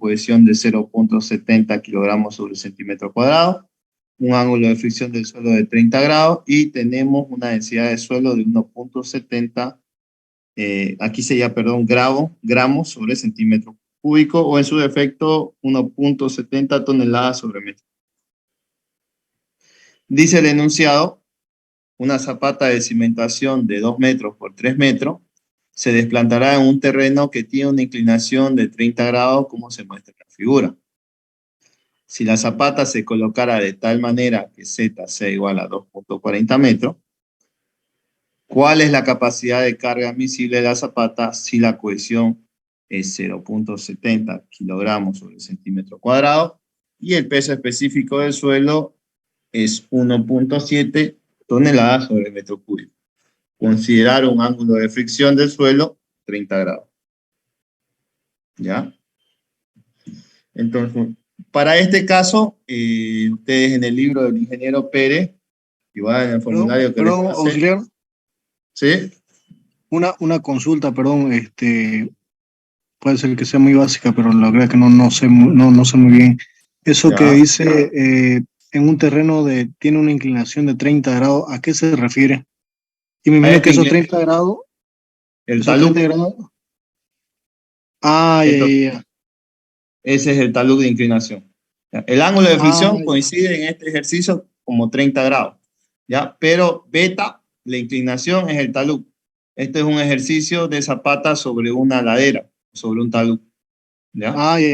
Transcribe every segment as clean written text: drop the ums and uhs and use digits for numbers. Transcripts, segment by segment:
cohesión de 0.70 kilogramos sobre centímetro cuadrado, un ángulo de fricción del suelo de 30 grados y tenemos una densidad de suelo de 1.70, aquí sería, perdón, gramos sobre centímetro cúbico, o en su defecto 1.70 toneladas sobre metro. Dice el enunciado: una zapata de cimentación de 2 metros por 3 metros se desplantará en un terreno que tiene una inclinación de 30 grados, como se muestra en la figura. Si la zapata se colocara de tal manera que Z sea igual a 2.40 metros, ¿cuál es la capacidad de carga admisible de la zapata si la cohesión es 0.70 kilogramos sobre centímetro cuadrado y el peso específico del suelo es 1.7 toneladas sobre metro cúbico? Considerar un ángulo de fricción del suelo 30 grados. ¿Ya? Entonces, para este caso, ustedes en el libro del ingeniero Pérez, igual en el formulario que les pasé, auxiliar. ¿Sí? Una consulta, perdón, puede ser que sea muy básica, pero la verdad que no sé muy bien. Eso Ya. que dice en un terreno tiene una inclinación de 30 grados, ¿a qué se refiere? Y me imagino que esos 30 grados... El esos talud. 30 grados... Ah, ya. Ese es el talud de inclinación. ¿Ya? El ángulo de fricción coincide en este ejercicio como 30 grados. ¿Ya? Pero beta, la inclinación, es el talud. Este es un ejercicio de zapata sobre una ladera, sobre un talud. ¿Ya?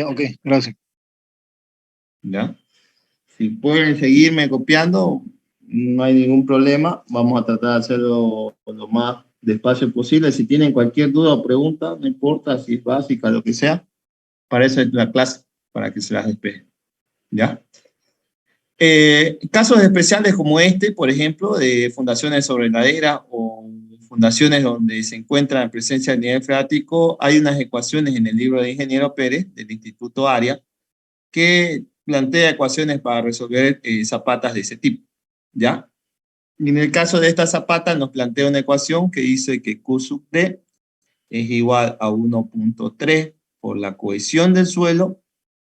Ok, gracias. ¿Ya? Si pueden seguirme copiando, no hay ningún problema. Vamos a tratar de hacerlo lo más despacio posible. Si tienen cualquier duda o pregunta, no importa si es básica, lo que sea, para eso es la clase, para que se las despeje. ¿Ya? Casos especiales como este, por ejemplo, de fundaciones sobre ladera o fundaciones donde se encuentra en presencia del nivel freático, hay unas ecuaciones en el libro de Ingeniero Pérez, del Instituto ARIA, que plantea ecuaciones para resolver zapatas de ese tipo, ¿ya? Y en el caso de esta zapata nos plantea una ecuación que dice que Q sub D es igual a 1.3 por la cohesión del suelo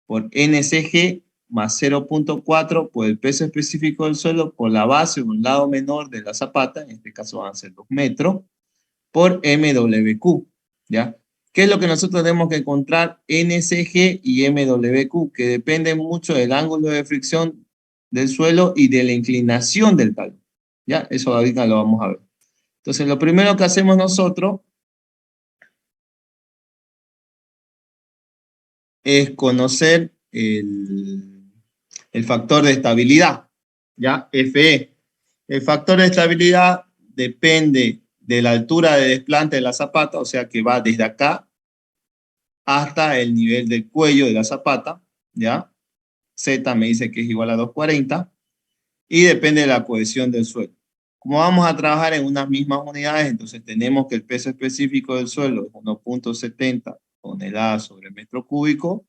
por NCG más 0.4 por el peso específico del suelo por la base o un lado menor de la zapata, en este caso van a ser 2 metros, por MWQ, ¿ya? ¿Qué es lo que nosotros tenemos que encontrar? NCG y MWQ, que dependen mucho del ángulo de fricción del suelo y de la inclinación del talud, ¿ya? Eso ahorita lo vamos a ver. Entonces, lo primero que hacemos nosotros es conocer el factor de estabilidad, ¿ya? FE. El factor de estabilidad depende de la altura de desplante de la zapata, o sea que va desde acá hasta el nivel del cuello de la zapata, ¿ya? Z me dice que es igual a 240, y depende de la cohesión del suelo. Como vamos a trabajar en unas mismas unidades, entonces tenemos que el peso específico del suelo es 1.70 toneladas sobre metro cúbico,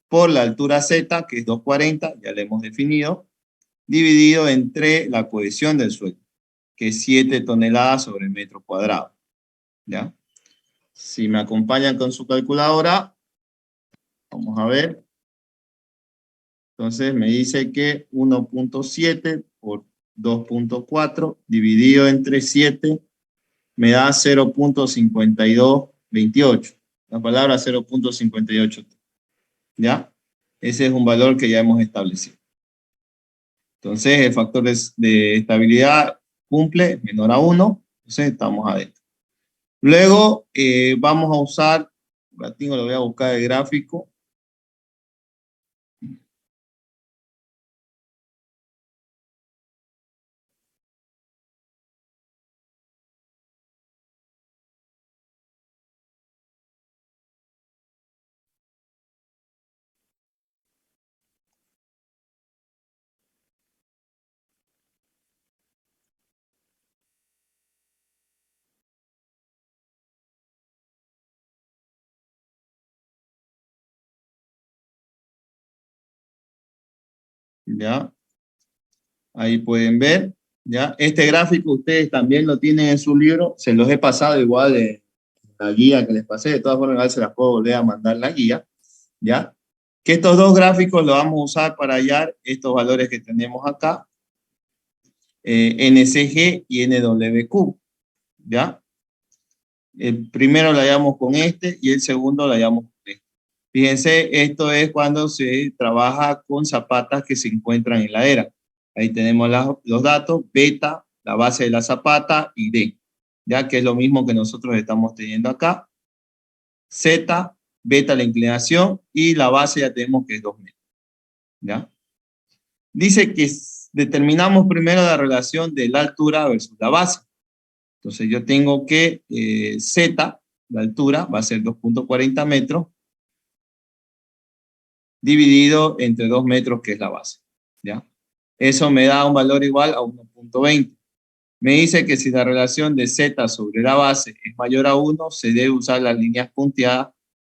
por la altura Z, que es 240, ya la hemos definido, dividido entre la cohesión del suelo, que es 7 toneladas sobre metro cuadrado. ¿Ya? Si me acompañan con su calculadora, vamos a ver. Entonces me dice que 1.7 por 2.4 dividido entre 7 me da 0.5228. La palabra 0.58. ¿Ya? Ese es un valor que ya hemos establecido. Entonces el factor de estabilidad cumple, menor a 1, entonces estamos adentro. Luego vamos a usar, lo voy a buscar el gráfico. ¿Ya? Ahí pueden ver, ¿ya? Este gráfico ustedes también lo tienen en su libro, se los he pasado igual de la guía que les pasé, de todas formas igual se las puedo volver a mandar la guía, ¿ya? Que estos dos gráficos los vamos a usar para hallar estos valores que tenemos acá, NCG y NWQ, ¿ya? El primero lo hallamos con este y el segundo lo hallamos con este. Fíjense, esto es cuando se trabaja con zapatas que se encuentran en la era. Ahí tenemos los datos, beta, la base de la zapata y D, ya que es lo mismo que nosotros estamos teniendo acá. Z, beta la inclinación y la base ya tenemos que es 2 metros, ¿ya? Dice que determinamos primero la relación de la altura versus la base. Entonces yo tengo que Z, la altura, va a ser 2.40 metros, dividido entre 2 metros, que es la base, ¿ya? Eso me da un valor igual a 1.20. Me dice que si la relación de Z sobre la base es mayor a 1, se debe usar las líneas punteadas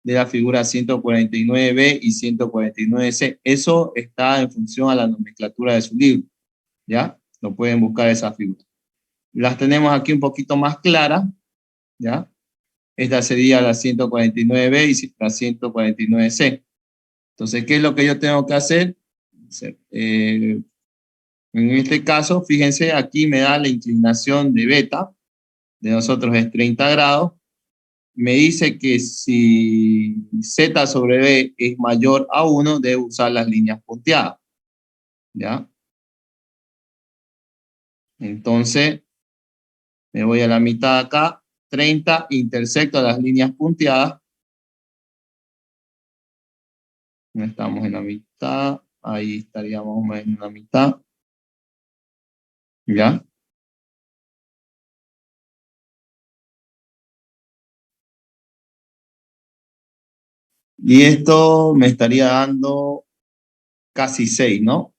de la figura 149B y 149C. Eso está en función a la nomenclatura de su libro, ¿ya? Lo pueden buscar esa figura. Las tenemos aquí un poquito más claras, ¿ya? Esta sería la 149B y la 149C. Entonces, ¿qué es lo que yo tengo que hacer? En este caso, fíjense, aquí me da la inclinación de beta, de nosotros es 30 grados. Me dice que si Z sobre B es mayor a 1, debo usar las líneas punteadas, ¿ya? Entonces, me voy a la mitad acá, 30, intersecto las líneas punteadas. No estamos en la mitad, ahí estaríamos en la mitad, ¿ya? Y esto me estaría dando casi 6, ¿no?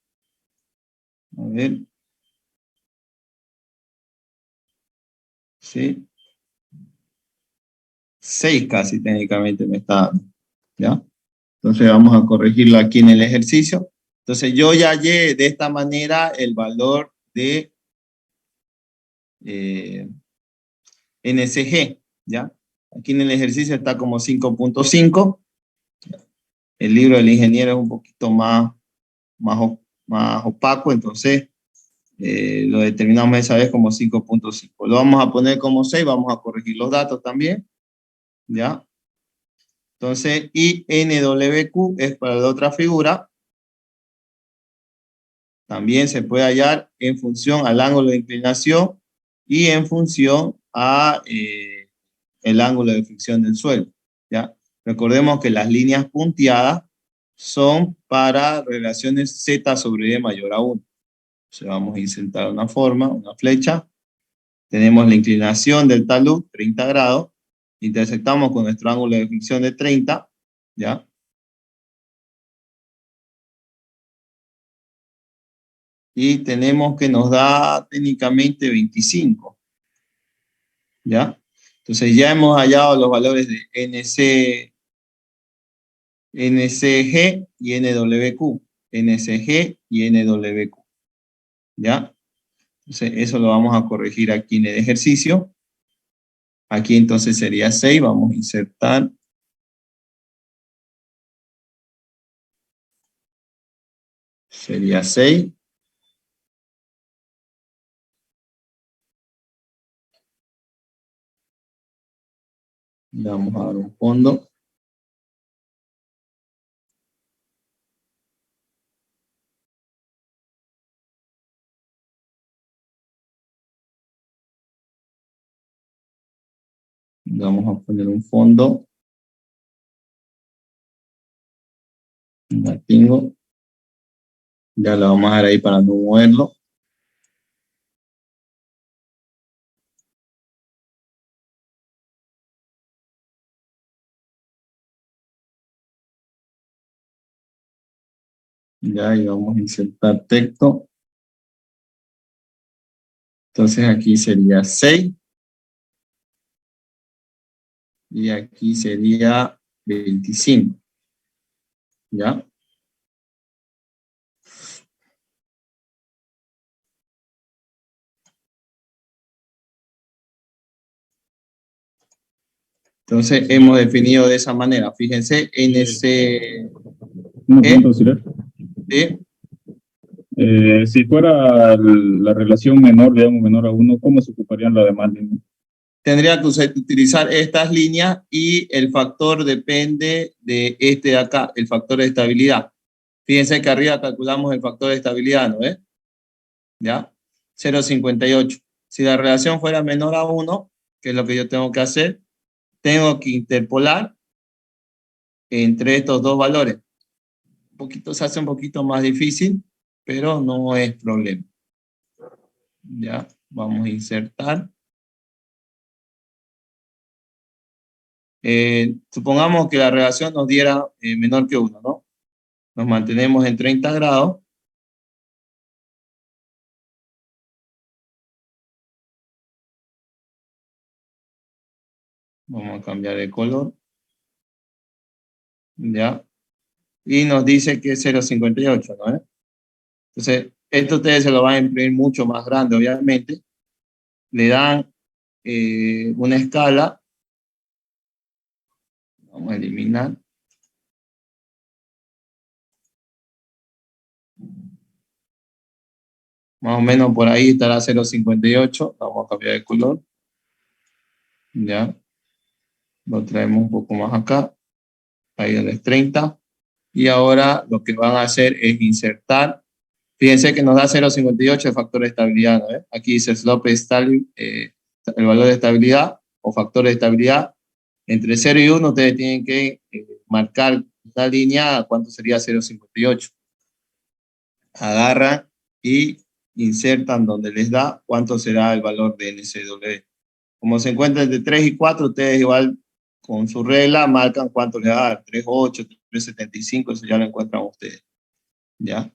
A ver. Sí. 6 casi técnicamente me está dando, ¿ya? Entonces vamos a corregirlo aquí en el ejercicio. Entonces yo ya hallé de esta manera el valor de NCG, ¿ya? Aquí en el ejercicio está como 5.5. El libro del ingeniero es un poquito más opaco, entonces lo determinamos esa vez como 5.5. Lo vamos a poner como 6, vamos a corregir los datos también, ¿ya? Entonces, y NWQ es para la otra figura. También se puede hallar en función al ángulo de inclinación y en función a el ángulo de fricción del suelo, ¿ya? Recordemos que las líneas punteadas son para relaciones Z sobre D mayor a 1. Entonces vamos a insertar una forma, una flecha. Tenemos la inclinación del talud, 30 grados. Intersectamos con nuestro ángulo de fricción de 30, ¿ya? Y tenemos que nos da técnicamente 25, ¿ya? Entonces ya hemos hallado los valores de NCG y NWQ. NCG y NWQ, ¿ya? Entonces eso lo vamos a corregir aquí en el ejercicio. Aquí entonces sería 6, vamos a insertar. Sería 6. Le vamos a dar un fondo. Le vamos a poner un fondo. La tengo. Ya la vamos a dejar ahí para no moverlo. Ya, y vamos a insertar texto. Entonces aquí sería 6. Y aquí sería 25. ¿Ya? Entonces hemos definido de esa manera. Fíjense, Una pregunta, auxiliar. ¿Sí? Si fuera la relación menor, digamos, menor a 1, ¿cómo se ocuparían las demás líneas? Tendría que utilizar estas líneas y el factor depende de este de acá, el factor de estabilidad. Fíjense que arriba calculamos el factor de estabilidad, ¿no ves? ¿Ya? 0,58. Si la relación fuera menor a 1, que es lo que yo tengo que hacer, tengo que interpolar entre estos dos valores. Se hace un poquito más difícil, pero no es problema. Ya, vamos a insertar. Supongamos que la relación nos diera menor que 1, ¿no? Nos mantenemos en 30 grados. Vamos a cambiar el color. Ya. Y nos dice que es 0,58, ¿no? Entonces, esto ustedes se lo van a imprimir mucho más grande, obviamente. Le dan una escala. Vamos a eliminar. Más o menos por ahí estará 0,58. Vamos a cambiar de color. Ya. Lo traemos un poco más acá. Ahí donde es 30. Y ahora lo que van a hacer es insertar. Fíjense que nos da 0,58 el factor de estabilidad, ¿no? Aquí dice slope stable, el valor de estabilidad o factor de estabilidad. Entre 0 y 1 ustedes tienen que marcar la línea, ¿cuánto sería 0,58? Agarran y insertan donde les da cuánto será el valor de NCW. Como se encuentra entre 3 y 4, ustedes igual con su regla marcan cuánto les va a dar, 3,8, 3,75, eso ya lo encuentran ustedes. ¿Ya?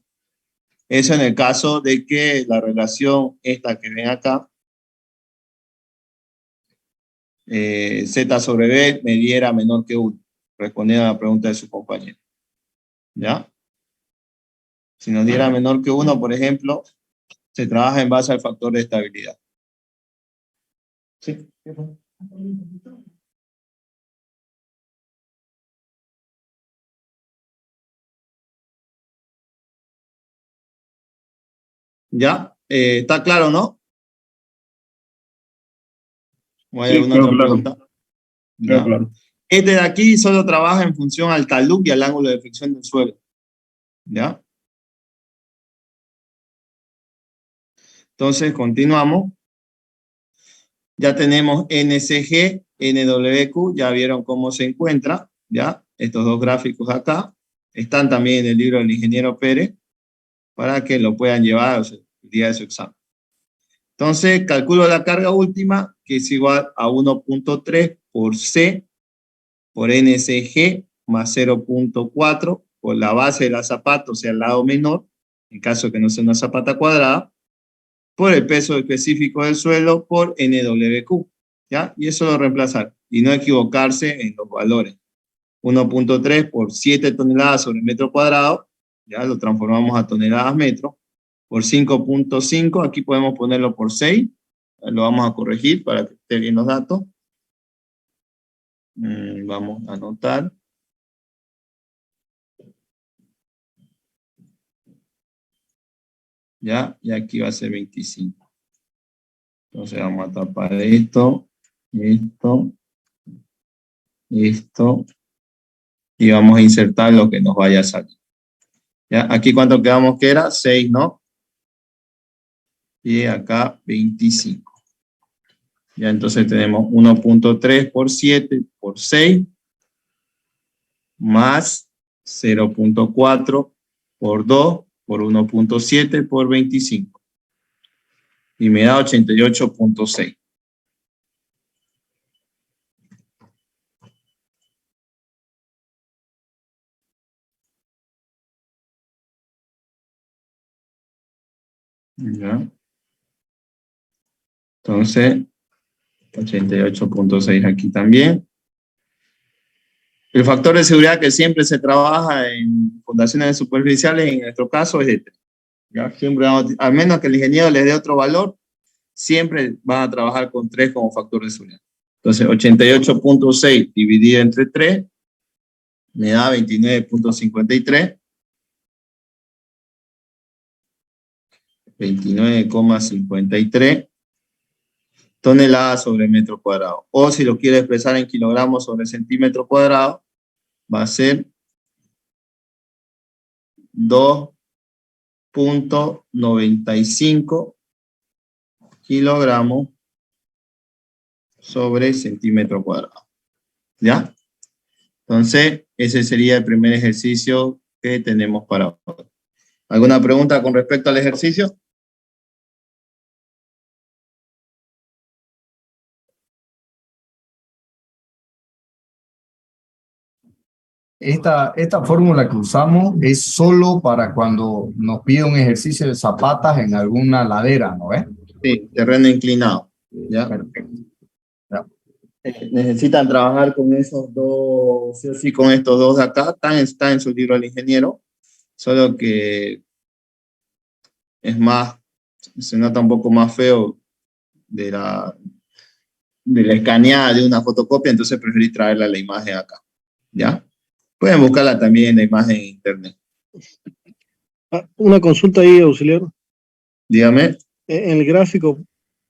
Eso en el caso de que la relación esta que ven acá, Z sobre B me diera menor que 1, respondiendo a la pregunta de su compañero. ¿Ya? Si nos diera menor que 1, por ejemplo, se trabaja en base al factor de estabilidad. ¿Sí? ¿Ya? ¿Está claro, no? ¿O hay alguna otra pregunta? Claro. Este de aquí solo trabaja en función al talud y al ángulo de fricción del suelo. ¿Ya? Entonces, continuamos. Ya tenemos NCG, NWQ, ya vieron cómo se encuentra, ¿ya? Estos dos gráficos acá. Están también en el libro del ingeniero Pérez, para que lo puedan llevar el día de su examen. Entonces, calculo la carga última, que es igual a 1.3 por C por NCG más 0.4 por la base de la zapata, o sea, el lado menor, en caso que no sea una zapata cuadrada, por el peso específico del suelo por NWQ, ¿ya? Y eso lo reemplazar, y no equivocarse en los valores. 1.3 por 7 toneladas sobre metro cuadrado, ya lo transformamos a toneladas metro, por 5.5, aquí podemos ponerlo por 6, lo vamos a corregir para que esté bien los datos. Vamos a anotar. Ya, y aquí va a ser 25. Entonces vamos a tapar esto, esto, esto, y vamos a insertar lo que nos vaya a salir. ¿Ya? Aquí cuánto quedamos que era, 6, ¿no? Y acá 25. Ya, entonces tenemos 1.3 por 7 por 6, más 0.4 por 2 por 1.7 por 25. Y me da 88.6. ¿Ya? Entonces, 88.6 aquí también. El factor de seguridad que siempre se trabaja en fundaciones superficiales, en nuestro caso, es este. ¿Ya? Siempre al menos que el ingeniero les dé otro valor, siempre van a trabajar con 3 como factor de seguridad. Entonces, 88.6 dividido entre 3 me da 29.53 29,53 toneladas sobre metro cuadrado. O si lo quiere expresar en kilogramos sobre centímetro cuadrado, va a ser 2,95 kilogramos sobre centímetro cuadrado. ¿Ya? Entonces, ese sería el primer ejercicio que tenemos para hoy. ¿Alguna pregunta con respecto al ejercicio? Esta fórmula que usamos es solo para cuando nos pide un ejercicio de zapatas en alguna ladera, ¿no ves? Sí, terreno inclinado. ¿Ya? Perfecto. Ya. Necesitan trabajar con esos dos, sí o sí, con estos dos de acá. Está en su libro del ingeniero, solo que es más, se nota un poco más feo de la escaneada de una fotocopia, entonces preferí traerla la imagen acá. ¿Ya? Pueden buscarla también en la imagen en internet. Una consulta ahí, auxiliar. Dígame. En el gráfico,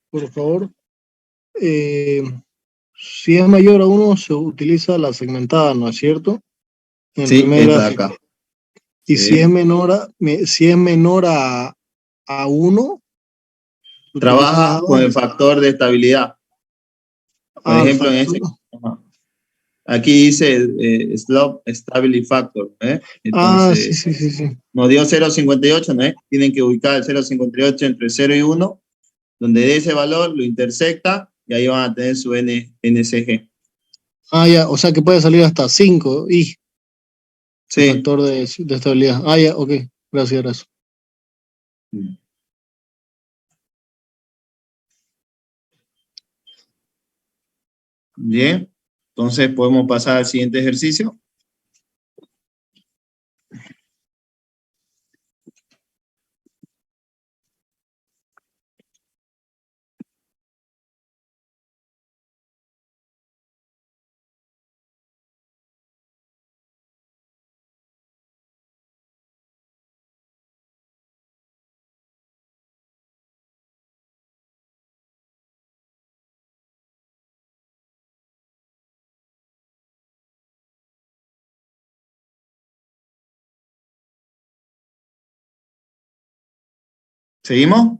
por favor. Si es mayor a 1, se utiliza la segmentada, ¿no es cierto? En el Sí, primer esta de gráfico. acá. Y Sí. si es menor a 1, Trabaja con el factor de estabilidad. Por ejemplo, en este. Aquí dice Slope Stability Factor. Entonces, sí. nos dio 0,58, ¿no? Tienen que ubicar el 0,58 entre 0 y 1, donde de ese valor lo intersecta y ahí van a tener su NCG. Ya, o sea que puede salir hasta 5 y Sí. el factor de estabilidad. Ya, ok, gracias. Bien, entonces podemos pasar al siguiente ejercicio. ¿Seguimos?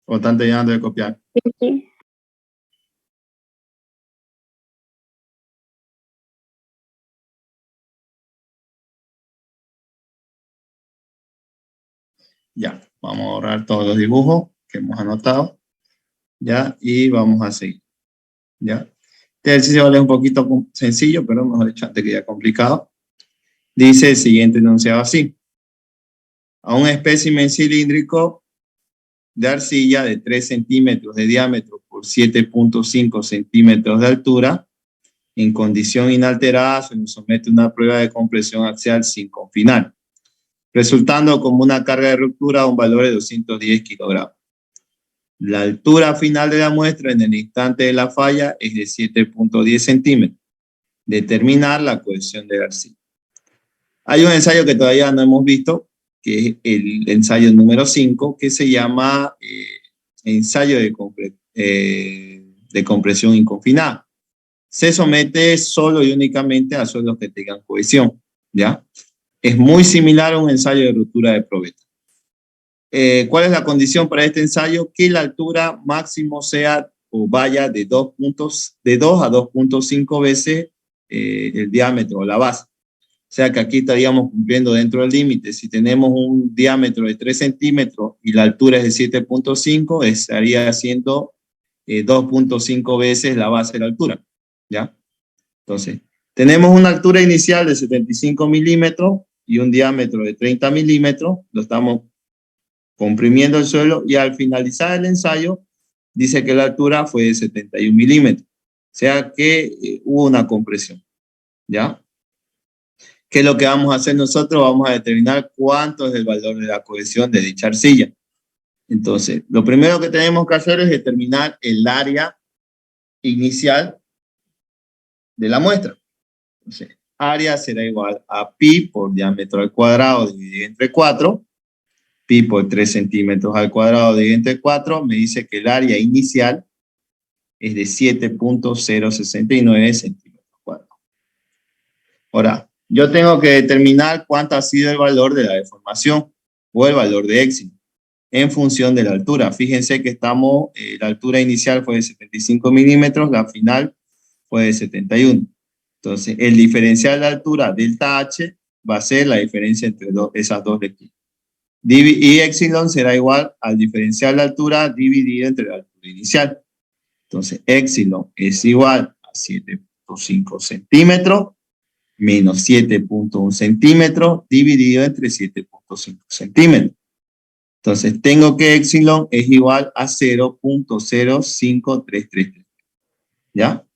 ¿O están terminando de copiar? Sí. Ya, vamos a borrar todos los dibujos que hemos anotado. Ya, y vamos a seguir. Ya. Este ejercicio vale un poquito sencillo, pero mejor dicho, antes que ya complicado. Dice el siguiente enunciado así. A un espécimen cilíndrico de arcilla de 3 centímetros de diámetro por 7,5 centímetros de altura, en condición inalterada, se nos somete a una prueba de compresión axial sin confinar, resultando como una carga de ruptura a un valor de 210 kilogramos. La altura final de la muestra en el instante de la falla es de 7,10 centímetros. Determinar la cohesión de la arcilla. Hay un ensayo que todavía no hemos visto, que es el ensayo número 5, que se llama ensayo de compresión inconfinada. Se somete solo y únicamente a suelos que tengan cohesión, ¿ya? Es muy similar a un ensayo de ruptura de probeta. ¿Cuál es la condición para este ensayo? Que la altura máximo sea o vaya de 2 a 2,5 veces el diámetro o la base. O sea que aquí estaríamos cumpliendo dentro del límite. Si tenemos un diámetro de 3 centímetros y la altura es de 7,5, estaría haciendo 2,5 veces la base de la altura. ¿Ya? Entonces, tenemos una altura inicial de 75 milímetros y un diámetro de 30 milímetros. Lo estamos comprimiendo el suelo y al finalizar el ensayo dice que la altura fue de 71 milímetros. O sea que hubo una compresión. ¿Ya? ¿Qué es lo que vamos a hacer nosotros? Vamos a determinar cuánto es el valor de la cohesión de dicha arcilla. Entonces, lo primero que tenemos que hacer es determinar el área inicial de la muestra. Entonces, área será igual a pi por diámetro al cuadrado dividido entre 4. pi por 3 centímetros al cuadrado dividido entre 4, me dice que el área inicial es de 7.069 centímetros cuadrados. Ahora, yo tengo que determinar cuánto ha sido el valor de la deformación o el valor de éxito en función de la altura. Fíjense que estamos, la altura inicial fue de 75 milímetros, la final fue de 71. Entonces, el diferencial de altura delta H va a ser la diferencia entre esas dos lecturas. Y epsilon será igual al diferencial de altura dividido entre la altura inicial. Entonces, epsilon es igual a 7.5 centímetros menos 7.1 centímetros dividido entre 7.5 centímetros. Entonces, tengo que epsilon es igual a 0.05333. ¿Ya?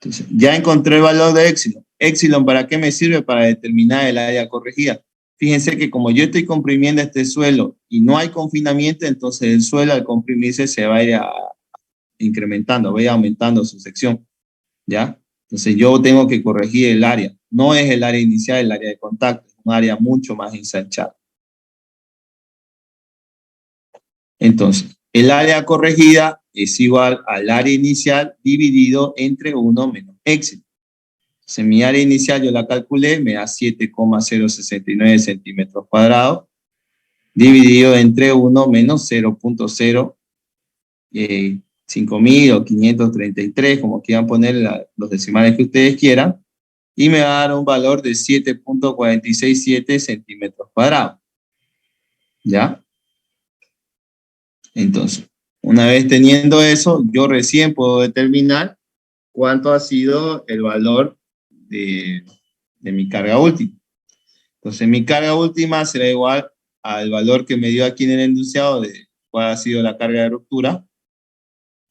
Entonces, ya encontré el valor de epsilon. Epsilon, ¿para qué me sirve? Para determinar el área corregida. Fíjense que como yo estoy comprimiendo este suelo y no hay confinamiento, entonces el suelo al comprimirse se va a ir incrementando, va a ir aumentando su sección. ¿Ya? Entonces yo tengo que corregir el área. No es el área inicial, el área de contacto. Es un área mucho más ensanchada. Entonces, el área corregida es igual al área inicial dividido entre 1 menos epsilon. Entonces, mi área inicial yo la calculé, me da 7,069 centímetros cuadrados, dividido entre 1 menos 0.5.000 o 533, como quieran poner los decimales que ustedes quieran, y me va a dar un valor de 7.467 centímetros cuadrados. ¿Ya? Entonces, una vez teniendo eso, yo recién puedo determinar cuánto ha sido el valor de mi carga última. Entonces, mi carga última será igual al valor que me dio aquí en el enunciado de cuál ha sido la carga de ruptura,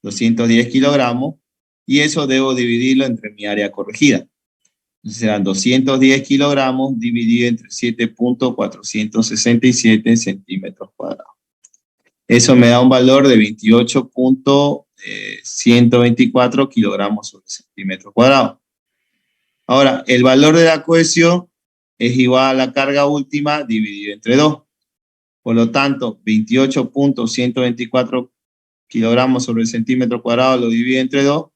210 kilogramos, y eso debo dividirlo entre mi área corregida. Entonces serán 210 kilogramos dividido entre 7.467 centímetros cuadrados. Eso me da un valor de 28.124 kilogramos sobre centímetro cuadrado. Ahora, el valor de la cohesión es igual a la carga última dividido entre 2. Por lo tanto, 28.124 kilogramos sobre centímetro cuadrado lo divido entre 2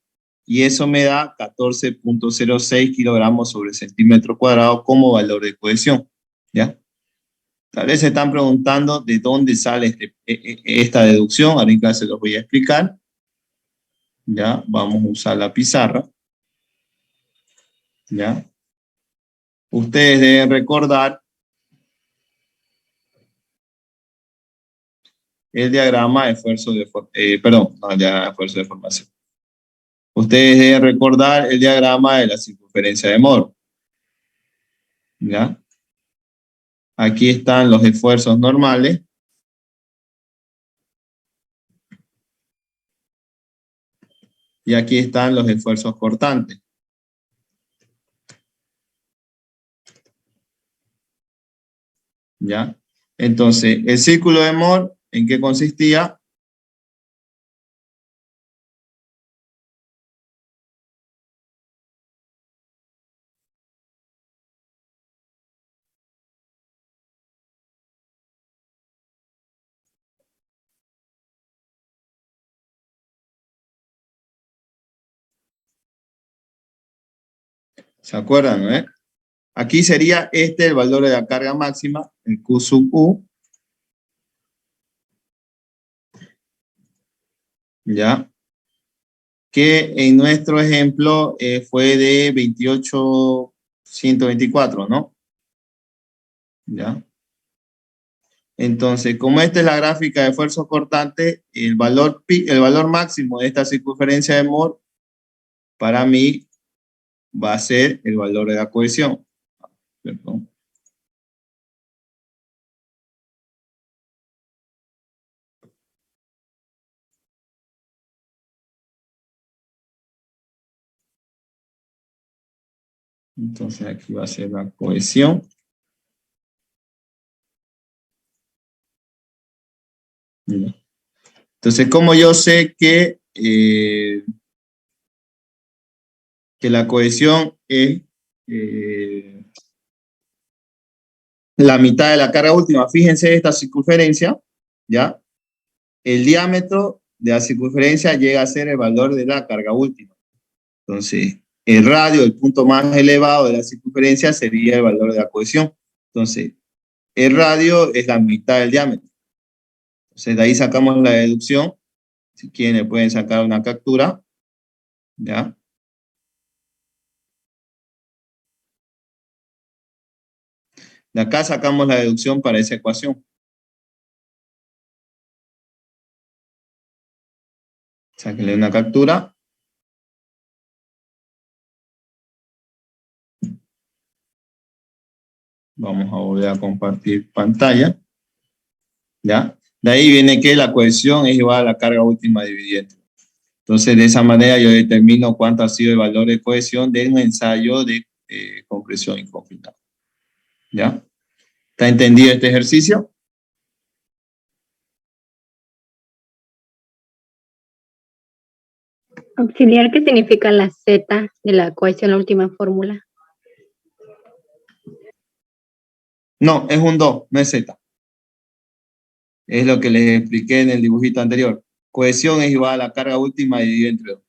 y eso me da 14.06 kilogramos sobre centímetro cuadrado como valor de cohesión. ¿Ya? Tal vez se están preguntando de dónde sale esta deducción. Ahorita se los voy a explicar. Ya, vamos a usar la pizarra. Ya. Ustedes deben recordar el diagrama de esfuerzo de esfuerzo de formación. Ustedes deben recordar el diagrama de la circunferencia de Mohr. ¿Ya? Aquí están los esfuerzos normales. Y aquí están los esfuerzos cortantes. ¿Ya? Entonces, el círculo de Mohr, ¿en qué consistía? ¿Se acuerdan, no? Aquí sería el valor de la carga máxima, el Q sub U. ¿Ya? Que en nuestro ejemplo fue de 28.124, ¿no? ¿Ya? Entonces, como esta es la gráfica de esfuerzo cortante, el valor máximo de esta circunferencia de Mohr, para mí, va a ser el valor de la cohesión. Perdón. Entonces aquí va a ser la cohesión. Entonces, como yo sé que la cohesión es la mitad de la carga última. Fíjense esta circunferencia, ¿ya? El diámetro de la circunferencia llega a ser el valor de la carga última. Entonces, el radio, el punto más elevado de la circunferencia, sería el valor de la cohesión. Entonces, el radio es la mitad del diámetro. Entonces, de ahí sacamos la deducción. Si quieren, le pueden sacar una captura, ¿ya? De acá sacamos la deducción para esa ecuación. Sáquenle una captura. Vamos a volver a compartir pantalla. ¿Ya? De ahí viene que la cohesión es igual a la carga última dividida entre 2. Entonces, de esa manera yo determino cuánto ha sido el valor de cohesión de un ensayo de compresión inconfinada. ¿Ya? ¿Está entendido este ejercicio? Auxiliar, ¿qué significa la Z de la cohesión, la última fórmula? No, es un 2, no es Z. Es lo que les expliqué en el dibujito anterior. Cohesión es igual a la carga última dividida entre 2.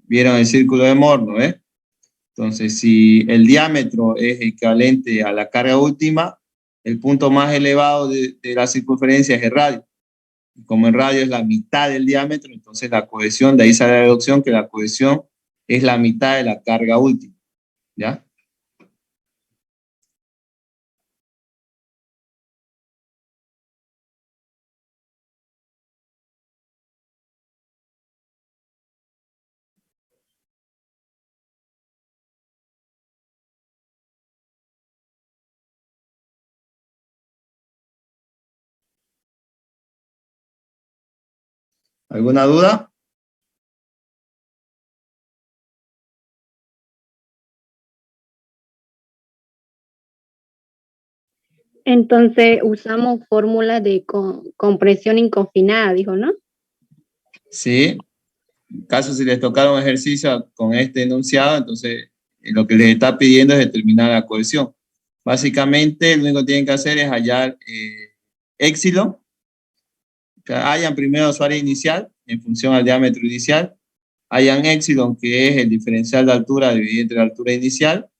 ¿Vieron el círculo de Mohr, no? Entonces, si el diámetro es equivalente a la carga última, el punto más elevado de la circunferencia es el radio. Y como el radio es la mitad del diámetro, entonces la cohesión, de ahí sale la deducción que la cohesión es la mitad de la carga última. ¿Ya? ¿Alguna duda? Entonces usamos fórmula de compresión inconfinada, dijo, ¿no? Sí. En caso si les tocara un ejercicio con este enunciado, entonces lo que les está pidiendo es determinar la cohesión. Básicamente, lo único que tienen que hacer es hallar éxilo. O sea, hallan primero su área inicial en función al diámetro inicial. Hallan éxilon, que es el diferencial de altura dividido entre la altura inicial.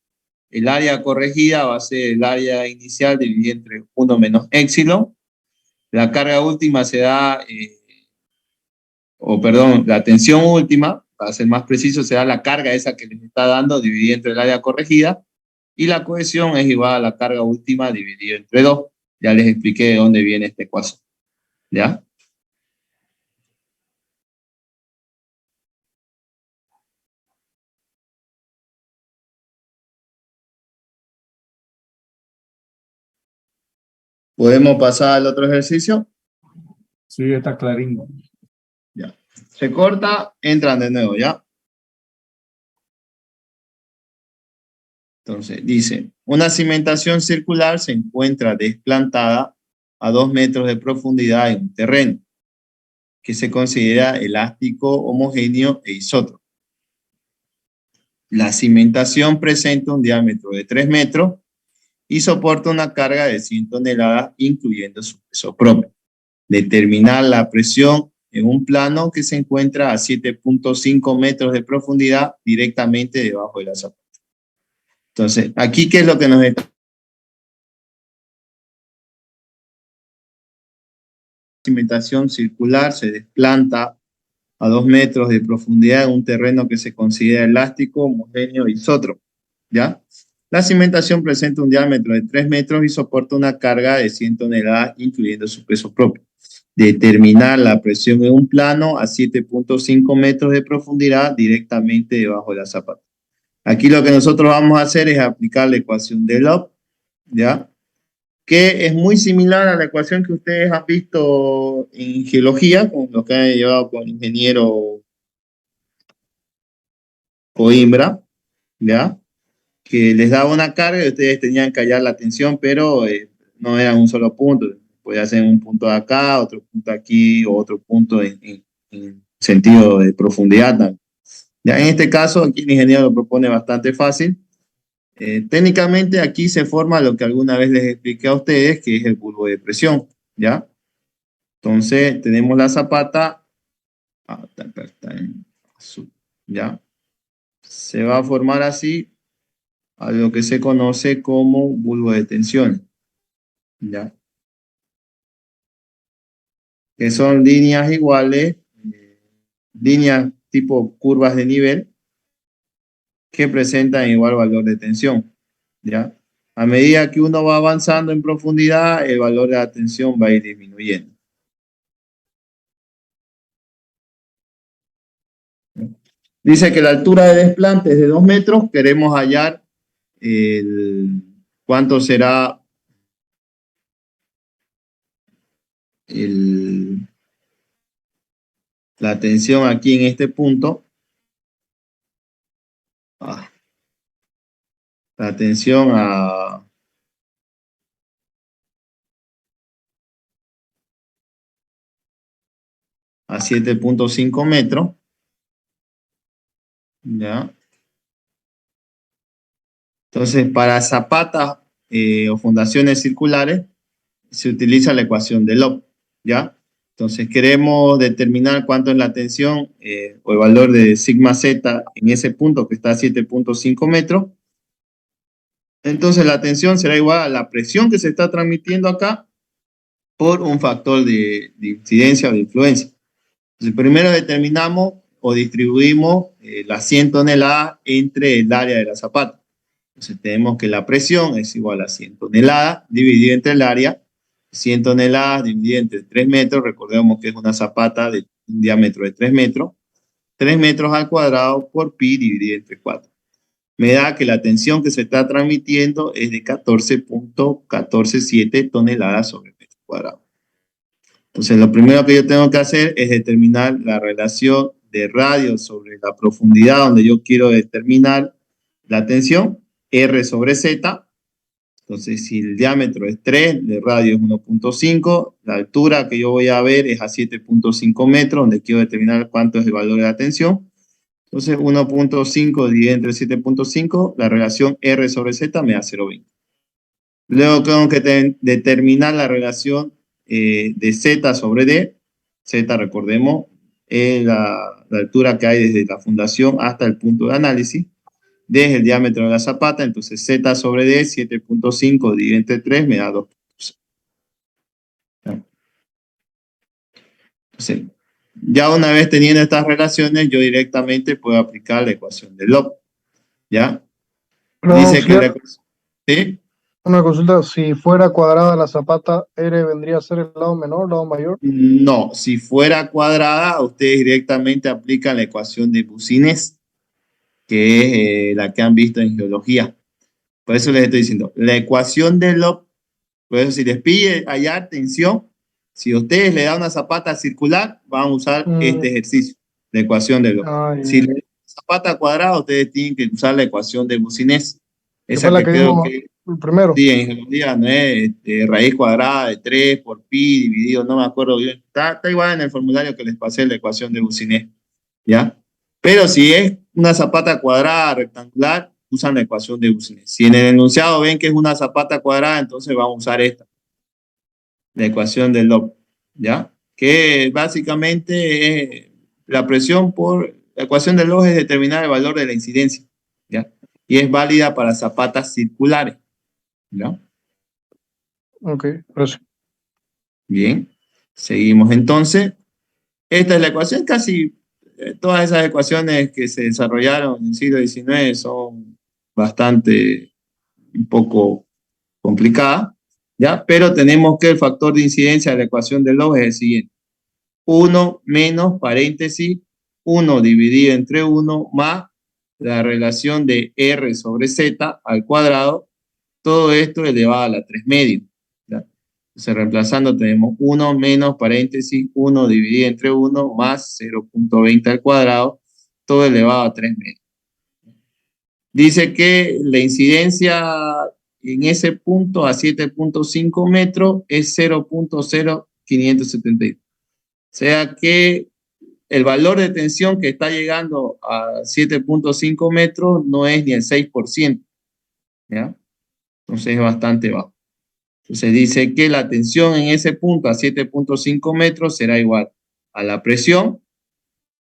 El área corregida va a ser el área inicial dividido entre 1 menos éxilon. La carga última se da, la tensión última, para ser más preciso, se da la carga esa que les está dando dividida entre el área corregida. Y la cohesión es igual a la carga última dividido entre 2. Ya les expliqué de dónde viene esta ecuación. ¿Ya? ¿Podemos pasar al otro ejercicio? Sí, está clarísimo. Ya. Se corta, entran de nuevo, ¿ya? Entonces, dice, una cimentación circular se encuentra desplantada a 2 metros de profundidad en un terreno que se considera elástico, homogéneo e isótropo. La cimentación presenta un diámetro de 3 metros y soporta una carga de 100 toneladas, incluyendo su peso propio. Determinar la presión en un plano que se encuentra a 7.5 metros de profundidad directamente debajo de la zapata. Entonces, aquí, ¿qué es lo que nos está? La cimentación circular se desplanta a 2 metros de profundidad en un terreno que se considera elástico, homogéneo e isótropo, ¿ya? La cimentación presenta un diámetro de 3 metros y soporta una carga de 100 toneladas, incluyendo su peso propio. Determinar la presión en un plano a 7.5 metros de profundidad directamente debajo de la zapata. Aquí lo que nosotros vamos a hacer es aplicar la ecuación de Love, ¿ya? Que es muy similar a la ecuación que ustedes han visto en geología, con lo que han llevado con el ingeniero Coimbra, ¿ya? Que les daba una carga y ustedes tenían que hallar la tensión, pero no era un solo punto. Podía ser un punto de acá, otro punto aquí, o otro punto en sentido de profundidad también. Ya en este caso, aquí el ingeniero lo propone bastante fácil. Técnicamente aquí se forma lo que alguna vez les expliqué a ustedes, que es el bulbo de presión, ¿ya? Entonces tenemos la zapata, está en azul, ¿ya? Se va a formar así a lo que se conoce como bulbo de tensión, ¿ya? Que son líneas iguales, líneas tipo curvas de nivel, que presentan igual valor de tensión, ¿ya? A medida que uno va avanzando en profundidad, el valor de la tensión va a ir disminuyendo. Dice que la altura de desplante es de 2 metros, queremos hallar cuánto será la tensión aquí en este punto. La tensión a 7.5 metros, ¿ya? Entonces, para zapatas o fundaciones circulares, se utiliza la ecuación de Lop, ¿ya? Entonces, queremos determinar cuánto es la tensión o el valor de sigma z en ese punto que está a 7.5 metros. Entonces, la tensión será igual a la presión que se está transmitiendo acá por un factor de incidencia o de influencia. Entonces, primero determinamos o distribuimos las 100 toneladas entre el área de la zapata. Entonces, tenemos que la presión es igual a 100 toneladas dividido entre el área. 100 toneladas dividido entre 3 metros. Recordemos que es una zapata de un diámetro de 3 metros. 3 metros al cuadrado por pi dividido entre 4. Me da que la tensión que se está transmitiendo es de 14.147 toneladas sobre metro cuadrado. Entonces, lo primero que yo tengo que hacer es determinar la relación de radio sobre la profundidad donde yo quiero determinar la tensión, R sobre Z. Entonces, si el diámetro es 3, el radio es 1.5, la altura que yo voy a ver es a 7.5 metros, donde quiero determinar cuánto es el valor de la tensión. Entonces, 1.5 dividido entre 7.5, la relación R sobre Z me da 0.20. Luego tengo que determinar la relación de Z sobre D. Z, recordemos, es la altura que hay desde la fundación hasta el punto de análisis. D es el diámetro de la zapata, entonces Z sobre D, 7.5 dividido entre 3 me da 2. Entonces, ya una vez teniendo estas relaciones, yo directamente puedo aplicar la ecuación de Lop. ¿Ya? Pero, Dice que la ecuación... ¿Sí? una consulta, si fuera cuadrada la zapata, R vendría a ser el lado menor, lado mayor. No, si fuera cuadrada, ustedes directamente aplican la ecuación de Boussinesq, que es la que han visto en geología. Por eso les estoy diciendo, la ecuación de Lop, por eso si les pide hallar tensión, si ustedes le dan una zapata circular, van a usar este ejercicio, la ecuación de Lop. Si le dan una zapata cuadrada, ustedes tienen que usar la ecuación de Boussinesq. Esa que creo que... Primero. Sí, en geología no es raíz cuadrada de 3 por pi dividido, no me acuerdo bien. Está igual en el formulario que les pasé la ecuación de Boussinesq, ¿ya? Pero si es una zapata cuadrada rectangular, usan la ecuación de Boussinesq. Si en el enunciado ven que es una zapata cuadrada, entonces vamos a usar esta, la ecuación del Lop, ¿ya? Que básicamente es la presión por... La ecuación del Lop es determinar el valor de la incidencia, ¿ya? Y es válida para zapatas circulares. ¿No? Ok, gracias. Bien, seguimos entonces. Esta es la ecuación, casi todas esas ecuaciones que se desarrollaron en el siglo XIX son bastante, un poco complicadas, ¿ya? Pero tenemos que el factor de incidencia de la ecuación de Lop es el siguiente. 1 menos paréntesis, 1 dividido entre 1 más la relación de R sobre Z al cuadrado, todo esto elevado a la 3 medios. ¿Ya? Entonces, reemplazando, tenemos 1 menos paréntesis, 1 dividido entre 1 más 0.20 al cuadrado, todo elevado a 3 medios. Dice que la incidencia en ese punto a 7.5 metros es 0.0572. O sea que el valor de tensión que está llegando a 7.5 metros no es ni el 6%. ¿ya? Entonces es bastante bajo. Entonces dice que la tensión en ese punto a 7.5 metros será igual a la presión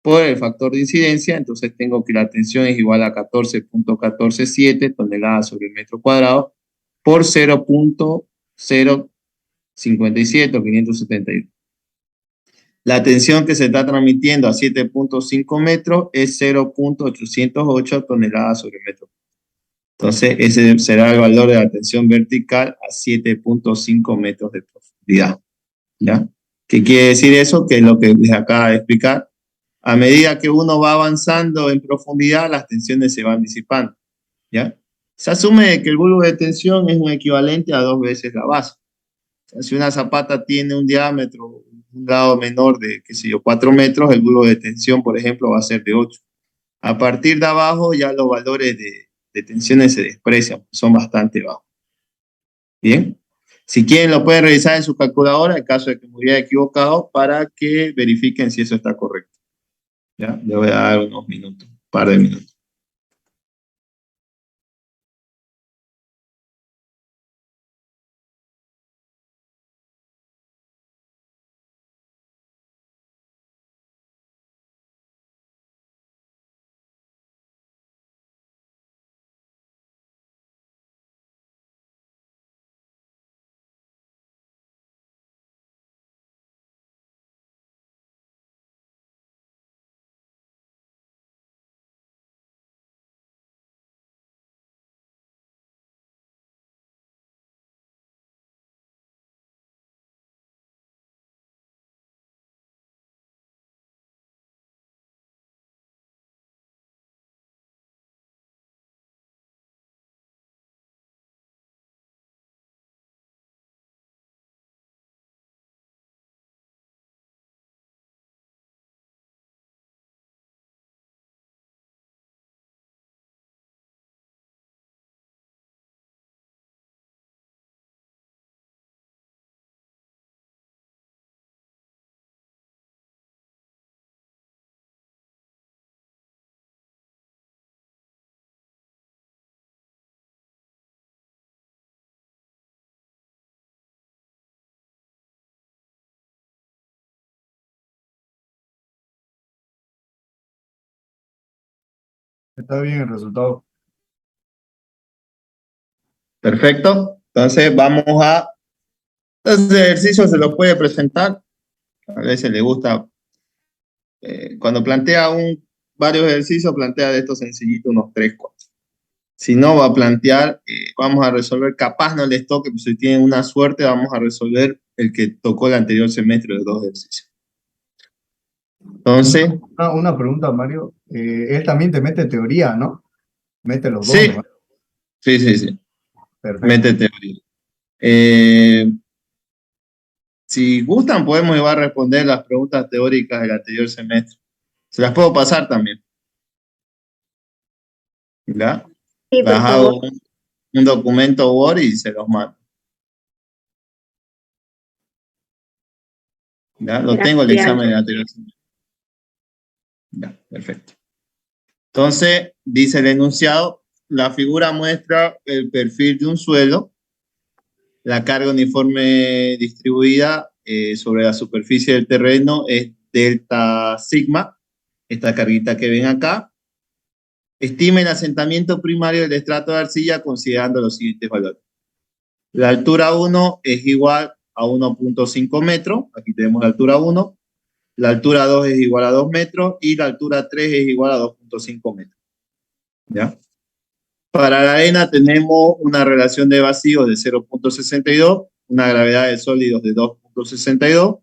por el factor de incidencia. Entonces tengo que la tensión es igual a 14.147 toneladas sobre el metro cuadrado por 0.057 o 571. La tensión que se está transmitiendo a 7.5 metros es 0.808 toneladas sobre el metro. Entonces, ese será el valor de la tensión vertical a 7.5 metros de profundidad. ¿Ya? ¿Qué quiere decir eso? Que es lo que les acabo de explicar. A medida que uno va avanzando en profundidad, las tensiones se van disipando. ¿Ya? Se asume que el bulbo de tensión es un equivalente a 2 veces la base. O sea, si una zapata tiene un diámetro, un grado menor de, qué sé yo, 4 metros, el bulbo de tensión, por ejemplo, va a ser de 8. A partir de abajo, ya los valores de tensiones se desprecian, son bastante bajos. Bien. Si quieren, lo pueden revisar en su calculadora, en caso de que me hubiera equivocado, para que verifiquen si eso está correcto. ¿Ya? Le voy a dar unos minutos, un par de minutos. Está bien el resultado. Perfecto. Entonces, vamos a... Este ejercicio se lo puede presentar. A veces le gusta... cuando plantea varios ejercicios, plantea de estos sencillitos unos 3, 4. Si no, va a plantear, vamos a resolver, capaz no les toque, pero si tienen una suerte, vamos a resolver el que tocó el anterior semestre de 2 ejercicios. Entonces, Una pregunta, Mario. Él también te mete teoría, ¿no? Mete los dos, sí, ¿no? sí. Perfecto. Mete teoría. Si gustan, podemos igual responder las preguntas teóricas del anterior semestre. Se las puedo pasar también. ¿Ya? Sí, por Las favor. hago un documento Word y se los mando. ¿Ya? Lo tengo el Gracias. examen del anterior semestre. Ya, perfecto. Entonces, dice el enunciado, la figura muestra el perfil de un suelo, la carga uniforme distribuida sobre la superficie del terreno es delta sigma, esta carguita que ven acá. Estime el asentamiento primario del estrato de arcilla considerando los siguientes valores. La altura 1 es igual a 1.5 metros, aquí tenemos la altura 1, la altura 2 es igual a 2 metros y la altura 3 es igual a 2.5 metros. ¿Ya? Para la arena tenemos una relación de vacíos de 0.62, una gravedad de sólidos de 2.62.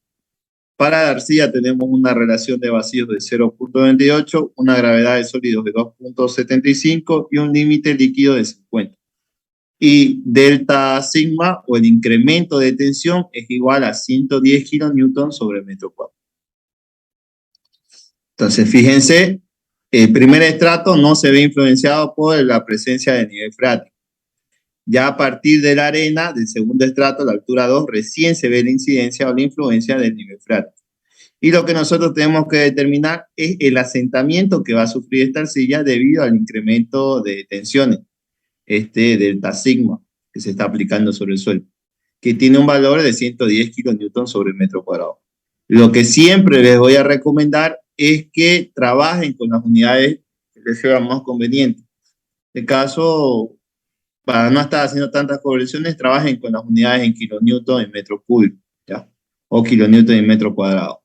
Para la arcilla tenemos una relación de vacíos de 0.28, una gravedad de sólidos de 2.75 y un límite líquido de 50. Y delta sigma, o el incremento de tensión, es igual a 110 kilonewton sobre metro cuadrado. Entonces, fíjense, el primer estrato no se ve influenciado por la presencia de nivel freático. Ya a partir de la arena, del segundo estrato, la altura 2, recién se ve la incidencia o la influencia del nivel freático. Y lo que nosotros tenemos que determinar es el asentamiento que va a sufrir esta arcilla debido al incremento de tensiones. este delta sigma que se está aplicando sobre el suelo, que tiene un valor de 110 kilonewton sobre el metro cuadrado. Lo que siempre les voy a recomendar es que trabajen con las unidades que les sea más conveniente. En este caso, para no estar haciendo tantas conversiones, trabajen con las unidades en kilonewton en metro cúbico, ¿ya? O kilonewton en metro cuadrado.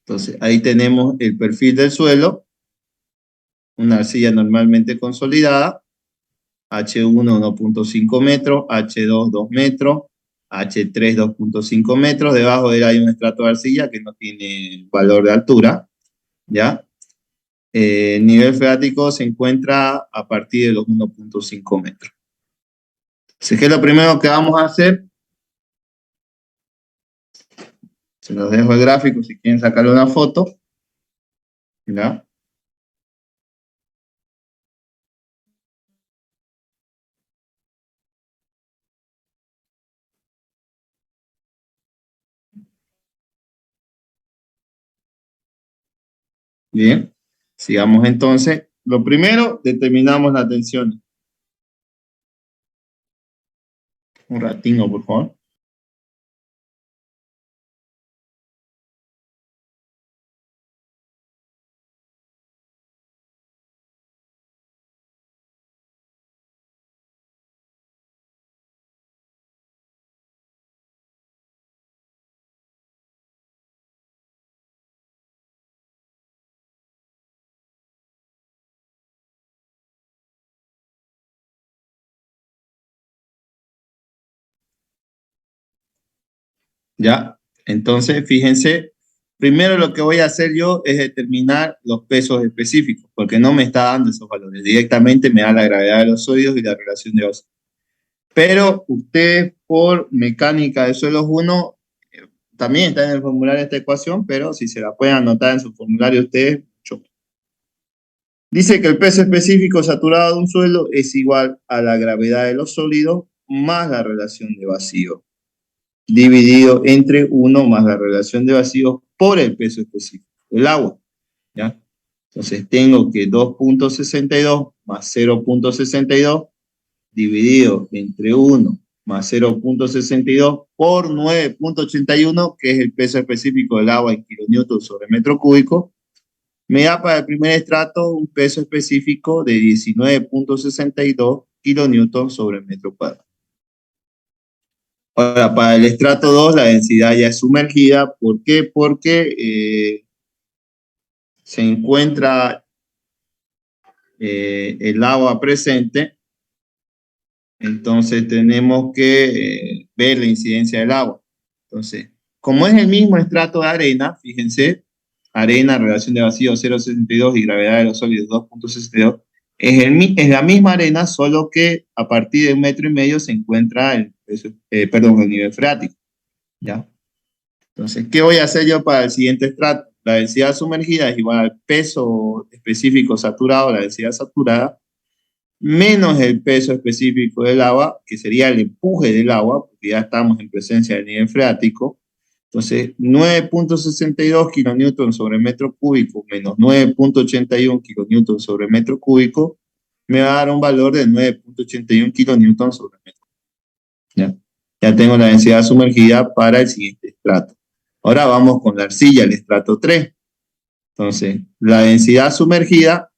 Entonces, ahí tenemos el perfil del suelo, una arcilla normalmente consolidada, H1 1.5 metros, H2 2 metros, H3 2.5 metros, debajo de él hay un estrato de arcilla que no tiene valor de altura, ¿ya? El nivel freático se encuentra a partir de los 1.5 metros. Entonces, ¿qué es lo primero que vamos a hacer? Se los dejo el gráfico si quieren sacarle una foto, ¿ya? Bien, sigamos entonces. Lo primero, determinamos la tensión. Un ratingo, por favor. ¿Ya? Entonces, fíjense, primero lo que voy a hacer yo es determinar los pesos específicos, porque no me está dando esos valores. Directamente me da la gravedad de los sólidos y la relación de Gauss. Pero ustedes, por mecánica de suelos 1, también está en el formulario esta ecuación, pero si se la pueden anotar en su formulario ustedes, mucho mejor. Dice que el peso específico saturado de un suelo es igual a la gravedad de los sólidos más la relación de vacío, dividido entre 1 más la relación de vacío por el peso específico del agua, ¿ya? Entonces tengo que 2.62 más 0.62 dividido entre 1 más 0.62 por 9.81, que es el peso específico del agua en kilonewton sobre metro cúbico, me da para el primer estrato un peso específico de 19.62 kilonewton sobre metro cuadrado. Ahora, para el estrato 2, la densidad ya es sumergida. ¿Por qué? Porque se encuentra el agua presente. Entonces tenemos que ver la incidencia del agua. Entonces, como es el mismo estrato de arena, fíjense, arena, relación de vacío 0.62 y gravedad de los sólidos 2.62, es la misma arena, solo que a partir de 1,5 metros se encuentra el nivel freático, ¿ya? Entonces, ¿qué voy a hacer yo para el siguiente estrato? La densidad sumergida es igual al peso específico saturado, la densidad saturada, menos el peso específico del agua, que sería el empuje del agua, porque ya estamos en presencia del nivel freático. Entonces, 9.62 kilonewton sobre metro cúbico menos 9.81 kilonewton sobre metro cúbico me va a dar un valor de 9.81 kilonewton sobre metro. Ya tengo la densidad sumergida para el siguiente estrato. Ahora vamos con la arcilla, el estrato 3. Entonces, la densidad sumergida,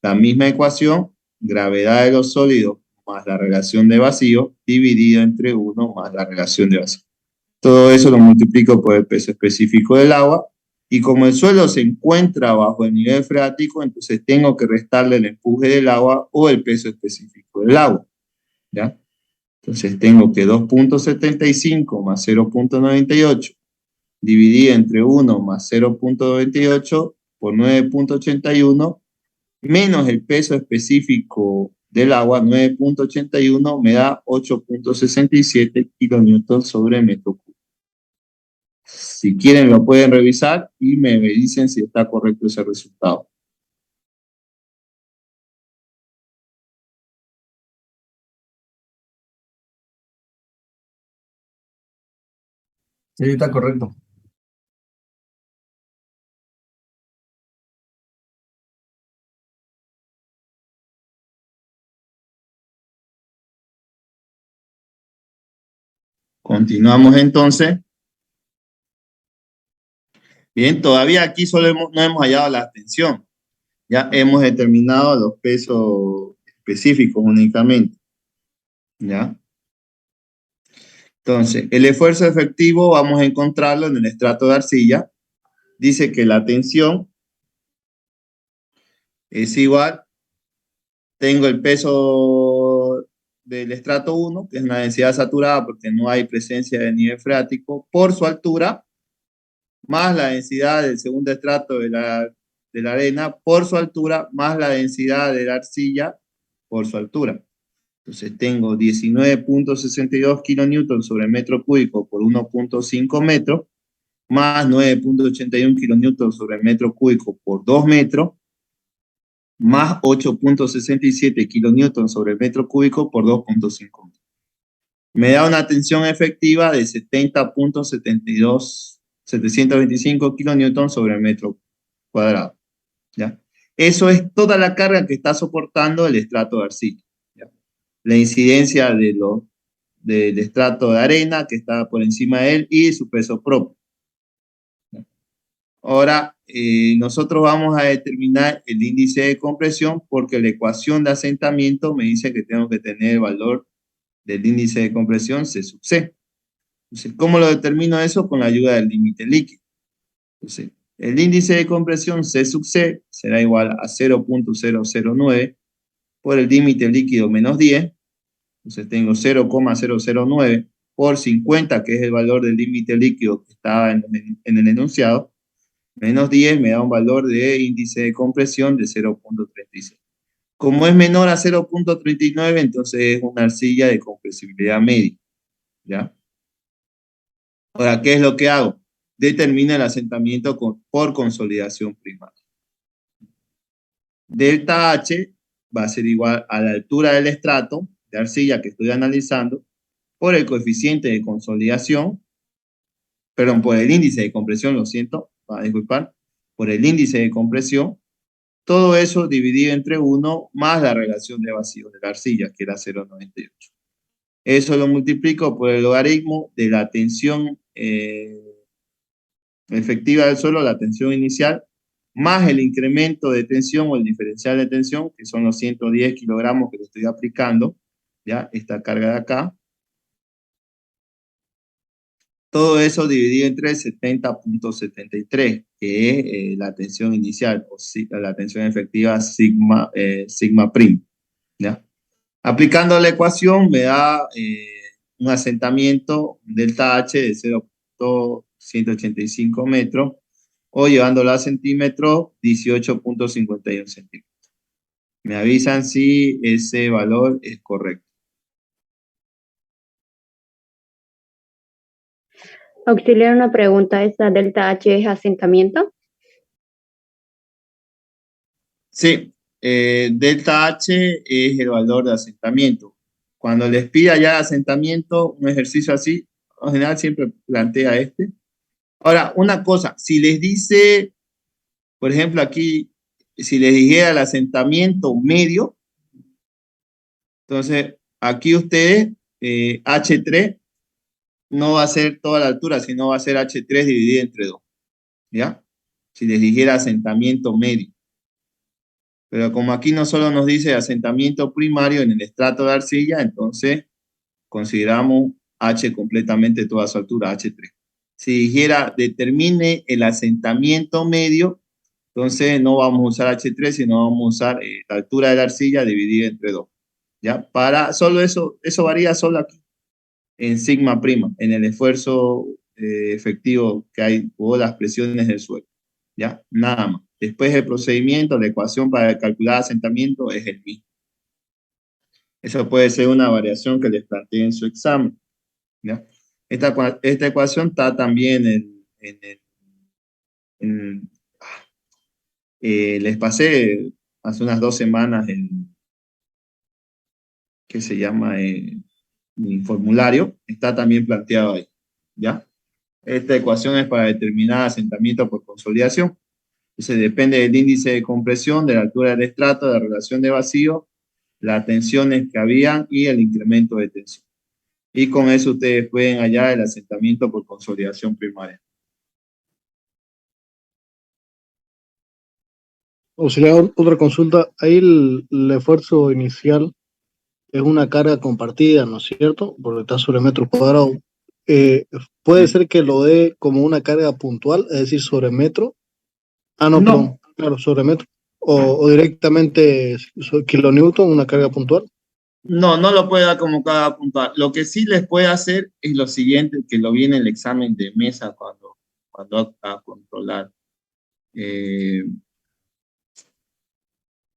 la misma ecuación, gravedad de los sólidos más la relación de vacío, dividido entre 1 más la relación de vacío. Todo eso lo multiplico por el peso específico del agua, y como el suelo se encuentra bajo el nivel freático, entonces tengo que restarle el empuje del agua o el peso específico del agua, ¿ya? Entonces tengo que 2.75 más 0.98 dividido entre 1 más 0.98 por 9.81 menos el peso específico del agua, 9.81, me da 8.67 kilonewton sobre metro cúbico. Si quieren lo pueden revisar y me dicen si está correcto ese resultado. Sí, está correcto. Continuamos entonces. Bien, todavía aquí no hemos hallado la tensión. Ya hemos determinado los pesos específicos únicamente. ¿Ya? Entonces, el esfuerzo efectivo vamos a encontrarlo en el estrato de arcilla. Dice que la tensión es igual, tengo el peso del estrato 1, que es una densidad saturada porque no hay presencia de nivel freático, por su altura, más la densidad del segundo estrato de la arena por su altura, más la densidad de la arcilla por su altura. Entonces tengo 19.62 kilonewtons sobre metro cúbico por 1.5 metros, más 9.81 kilonewtons sobre metro cúbico por 2 metros, más 8.67 kilonewtons sobre metro cúbico por 2.5 metros. Me da una tensión efectiva de 725 kilonewtons sobre metro cuadrado. ¿Ya? Eso es toda la carga que está soportando el estrato de arcilla. ¿Ya? La incidencia del estrato de arena que está por encima de él y su peso propio. ¿Ya? Ahora, nosotros vamos a determinar el índice de compresión porque la ecuación de asentamiento me dice que tengo que tener el valor del índice de compresión C sub C. Entonces, ¿cómo lo determino eso? Con la ayuda del límite líquido. Entonces, el índice de compresión C sub C será igual a 0.009 por el límite líquido menos 10. Entonces tengo 0,009 por 50, que es el valor del límite líquido que estaba en el enunciado, menos 10 me da un valor de índice de compresión de 0.36. Como es menor a 0.39, entonces es una arcilla de compresibilidad media. ¿Ya? Ahora, ¿qué es lo que hago? Determina el asentamiento por consolidación primaria. Delta H va a ser igual a la altura del estrato de arcilla que estoy analizando por el coeficiente de consolidación, perdón, por el índice de compresión, lo siento, va a disculpar, por el índice de compresión, todo eso dividido entre 1 más la relación de vacío de la arcilla, que era 0,98. Eso lo multiplico por el logaritmo de la tensión efectiva del suelo, la tensión inicial, más el incremento de tensión o el diferencial de tensión, que son los 110 kilogramos que le estoy aplicando, ya, esta carga de acá. Todo eso dividido entre 70.73, que es la tensión inicial, o la tensión efectiva sigma prime, ¿ya? Aplicando la ecuación me da un asentamiento delta H de 0.185 metros, o llevándolo a centímetros, 18.51 centímetros. Me avisan si ese valor es correcto. Auxiliar, una pregunta, ¿esta delta H es asentamiento? Sí, delta H es el valor de asentamiento. Cuando les pida ya asentamiento, un ejercicio así, en general siempre plantea este. Ahora, una cosa, si les dice, por ejemplo, aquí, si les dijera el asentamiento medio, entonces aquí ustedes, H3, no va a ser toda la altura, sino va a ser H3 dividido entre 2, ¿ya? Si les dijera asentamiento medio. Pero como aquí no solo nos dice asentamiento primario en el estrato de arcilla, entonces consideramos H completamente toda su altura, H3. Si dijera determine el asentamiento medio, entonces no vamos a usar H3, sino vamos a usar la altura de la arcilla dividida entre 2. ¿Ya? Para solo eso varía solo aquí, en sigma prima, en el esfuerzo efectivo que hay o las presiones del suelo. ¿Ya? Nada más. Después el procedimiento, la ecuación para calcular asentamiento es el mismo. Eso puede ser una variación que les planteé en su examen. ¿Ya? Esta ecuación está también les pasé hace unas 2 semanas que se llama mi formulario, está también planteado ahí. ¿Ya? Esta ecuación es para determinar asentamiento por consolidación. Entonces depende del índice de compresión, de la altura del estrato, de la relación de vacío, las tensiones que habían y el incremento de tensión. Y con eso ustedes pueden hallar el asentamiento por consolidación primaria. O sería otra consulta, ahí el esfuerzo inicial es una carga compartida, ¿no es cierto? Porque está sobre metro cuadrado. Puede ser que lo dé como una carga puntual, es decir, sobre metro. Ah, no, No, perdón, claro, sobre metro. O directamente kilonewton, una carga puntual. no, no lo puede dar como cada puntual. Lo que sí les puede hacer es lo siguiente, que lo viene el examen de mesa cuando a controlar. Eh,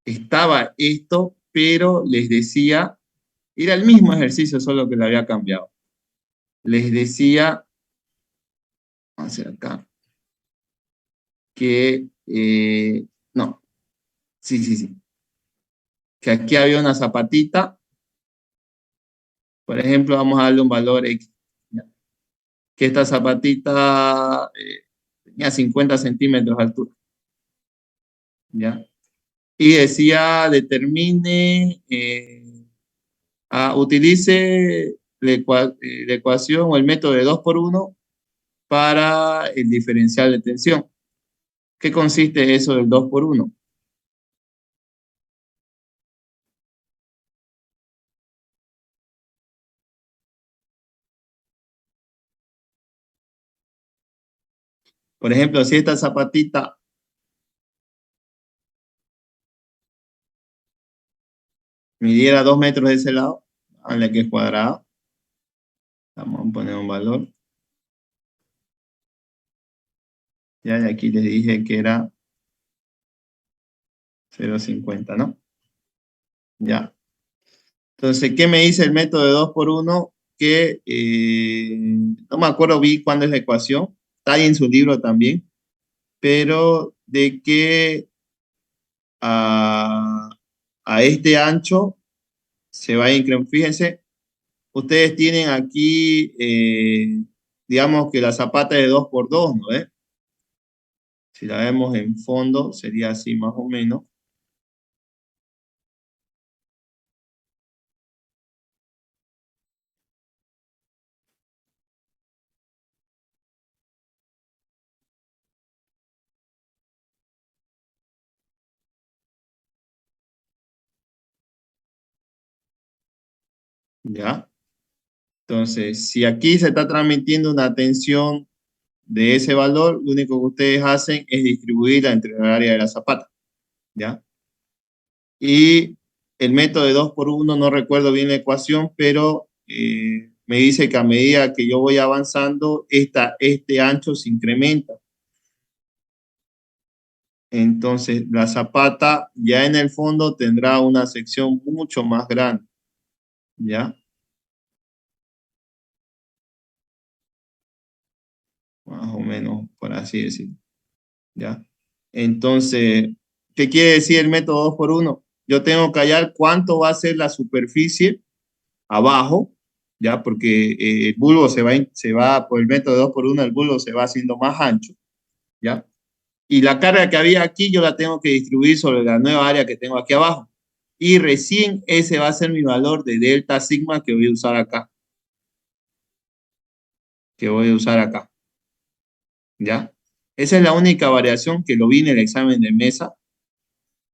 Estaba esto, pero les decía, era el mismo ejercicio, solo que le había cambiado. Les decía, vamos a hacer acá, que, no, sí, que aquí había una zapatita, por ejemplo, vamos a darle un valor X, ¿ya? Que esta zapatita tenía 50 centímetros de altura, ¿ya? Y decía, determine, utilice la ecuación o el método de 2 por 1 para el diferencial de tensión. ¿Qué consiste eso del 2 por 1? Por ejemplo, si esta zapatita midiera 2 metros de ese lado, a la que es cuadrada, vamos a poner un valor. Ya, y aquí les dije que era 0,50, ¿no? Ya. Entonces, ¿qué me dice el método de 2 por 1? Que no me acuerdo bien cuándo es la ecuación, está ahí en su libro también, pero de que a, a este ancho se va a incrementar. Fíjense, ustedes tienen aquí, digamos que la zapata es de 2 por 2, ¿no? Si la vemos en fondo, sería así más o menos. ¿Ya? Entonces, si aquí se está transmitiendo una tensión de ese valor, lo único que ustedes hacen es distribuirla entre el área de la zapata, ¿ya? Y el método de 2 por 1, no recuerdo bien la ecuación, pero me dice que a medida que yo voy avanzando, este ancho se incrementa. Entonces, la zapata ya en el fondo tendrá una sección mucho más grande, ¿ya? Más o menos, por así decirlo, ¿ya? Entonces, ¿qué quiere decir el método 2 por 1? Yo tengo que hallar cuánto va a ser la superficie abajo, ¿ya? Porque el bulbo se va por el método 2 por 1, el bulbo se va haciendo más ancho, ¿ya? Y la carga que había aquí yo la tengo que distribuir sobre la nueva área que tengo aquí abajo. Y recién ese va a ser mi valor de delta sigma que voy a usar acá. ¿Ya? Esa es la única variación que lo vi en el examen de mesa,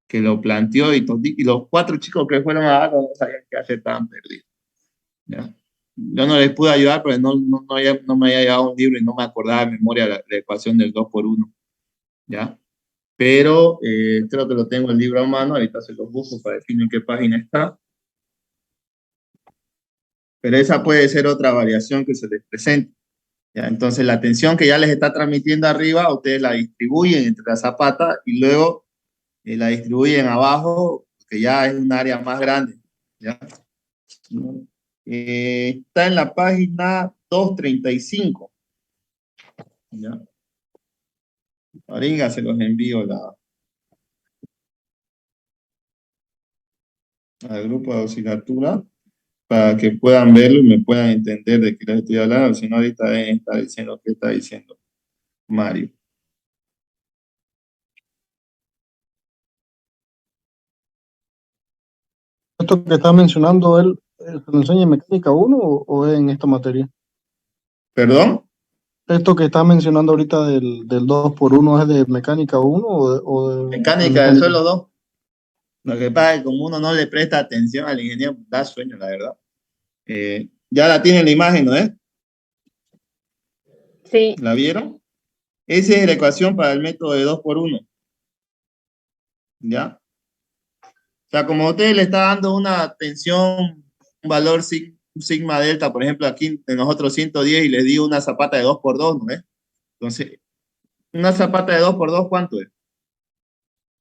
que lo planteó y los 4 chicos que fueron a dar no sabían qué hacer, estaban perdidos. ¿Ya? Yo no les pude ayudar porque no me había llevado un libro y no me acordaba de memoria la ecuación del 2 por 1. ¿Ya? Pero creo que lo tengo el libro a mano, ahorita se los busco para definir en qué página está. Pero esa puede ser otra variación que se les presente. ¿Ya? Entonces la tensión que ya les está transmitiendo arriba, ustedes la distribuyen entre la zapata y luego la distribuyen abajo, que ya es un área más grande. ¿Ya? Está en la página 235. ¿Ya? Ahorita se los envío al grupo de auxiliatura para que puedan verlo y me puedan entender de qué les estoy hablando, si no ahorita deben estar diciendo qué está diciendo Mario. Esto que está mencionando él, ¿Se lo enseña en mecánica 1 o es en esta materia? ¿Perdón? Esto que estás mencionando ahorita del 2x1 es de mecánica 1 o de Mecánica del mecánica. suelo 2. Lo que pasa es que como uno no le presta atención al ingeniero, da sueño, la verdad. Ya la tienen la imagen, ¿no es? Sí, ¿La vieron? Esa es la ecuación para el método de 2x1. ¿Ya? O sea, como usted le está dando una tensión, un valor sigma delta, por ejemplo, aquí en nosotros 110 y les di una zapata de 2x2, ¿no es? Entonces, una zapata de 2x2, ¿cuánto es?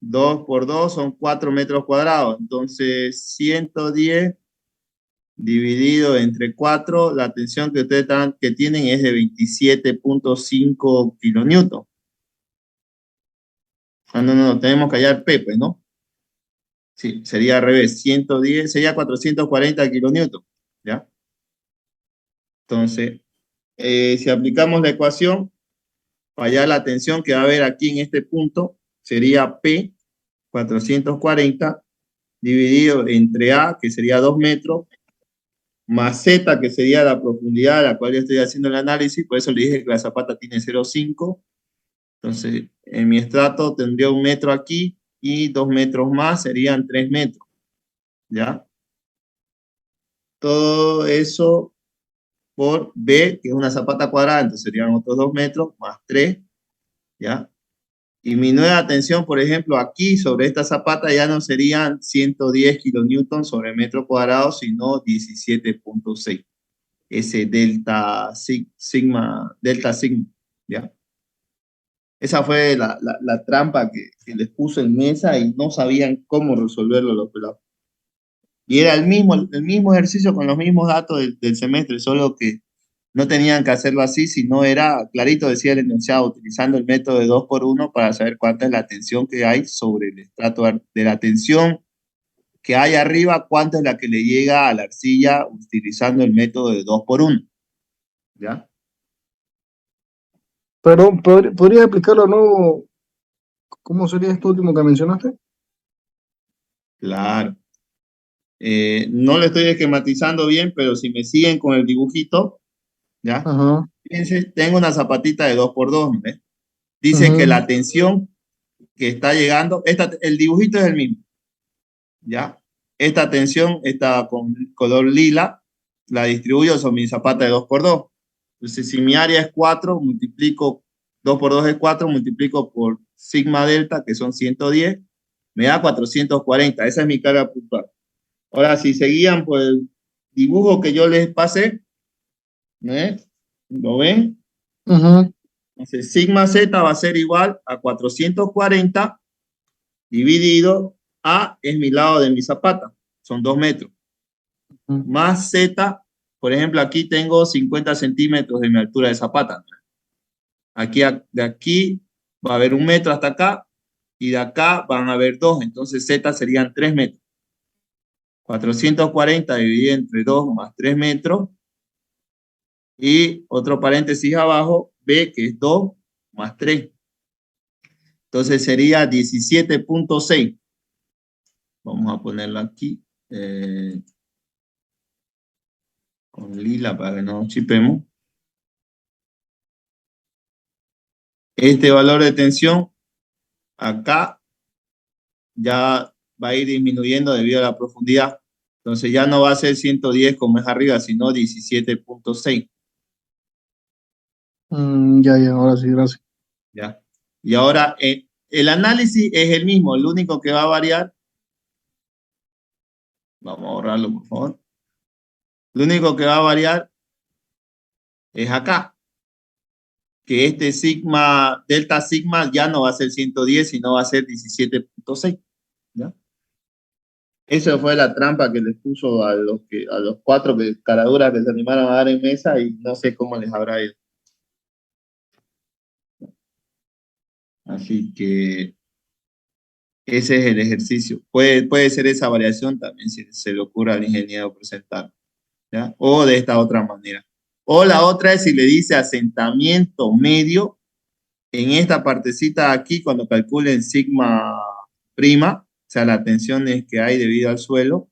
2x2 son 4 metros cuadrados. Entonces, 110 dividido entre 4, la tensión que ustedes que tienen es de 27.5 kilonewton. Ah, no, tenemos que hallar P, pues, ¿no? Sí, sería al revés, 110, sería 440 kilonewton, ¿ya? Entonces, si aplicamos la ecuación, para hallar la tensión que va a haber aquí en este punto, sería P, 440, dividido entre A, que sería 2 metros, más Z, que sería la profundidad a la cual yo estoy haciendo el análisis, por eso le dije que la zapata tiene 0,5. Entonces, en mi estrato tendría 1 metro aquí y 2 metros más serían 3 metros, ¿ya? Todo eso por B, que es una zapata cuadrada, entonces serían otros 2 metros más 3, ¿ya? Y mi nueva tensión, por ejemplo, aquí sobre esta zapata ya no serían 110 kilonewton sobre metro cuadrado, sino 17.6. Ese delta sigma, ¿ya? Esa fue la trampa que les puso en mesa y no sabían cómo resolverlo los pelados. Y era el mismo ejercicio con los mismos datos del semestre, solo que no tenían que hacerlo así, sino era, clarito decía el enunciado, utilizando el método de 2x1 para saber cuánta es la tensión que hay sobre el estrato de la tensión que hay arriba, cuánta es la que le llega a la arcilla utilizando el método de 2x1. ¿Ya? Pero, ¿podrías explicarlo de nuevo? ¿Cómo sería esto último que mencionaste? Claro. No lo estoy esquematizando bien, pero si me siguen con el dibujito, ¿ya? Ajá, Fíjense, tengo una zapatita de 2x2, ¿ves? Dice que ajá, la tensión que está llegando, el dibujito es el mismo, ¿ya? Esta tensión está con color lila, la distribuyo sobre mi zapata de 2x2. Entonces, si mi área es 4, multiplico 2x2 es 4, multiplico por sigma delta, que son 110, me da 440. Esa es mi carga puntual. Ahora, si seguían por el dibujo que yo les pasé, ¿eh? ¿Lo ven? ajá, Entonces, sigma z va a ser igual a 440 dividido A es mi lado de mi zapata, son 2 metros, ajá. más Z, por ejemplo, aquí tengo 50 centímetros de mi altura de zapata. Aquí, de aquí va a haber 1 metro hasta acá, y de acá van a haber 2, entonces Z serían 3 metros. 440 dividido entre 2 más 3 metros, y otro paréntesis abajo, B, que es 2 más 3. Entonces sería 17.6. Vamos a ponerlo aquí con lila para que no nos chipemos. Este valor de tensión acá ya va a ir disminuyendo debido a la profundidad. Entonces ya no va a ser 110 como es arriba, sino 17.6. Ya, ahora sí, gracias. ¿Ya? Y ahora el análisis es el mismo, lo único que va a variar, vamos a borrarlo por favor, lo único que va a variar es acá, que este sigma, delta sigma ya no va a ser 110, sino va a ser 17.6. ¿Ya? Esa fue la trampa que les puso a los 4 caraduras que se animaron a dar en mesa y no sé cómo les habrá ido. Así que ese es el ejercicio. Puede ser esa variación también si se le ocurre al ingeniero presentar, ¿ya? O de esta otra manera. O la otra es si le dice asentamiento medio en esta partecita aquí cuando calculen sigma prima, o sea, las tensiones que hay debido al suelo,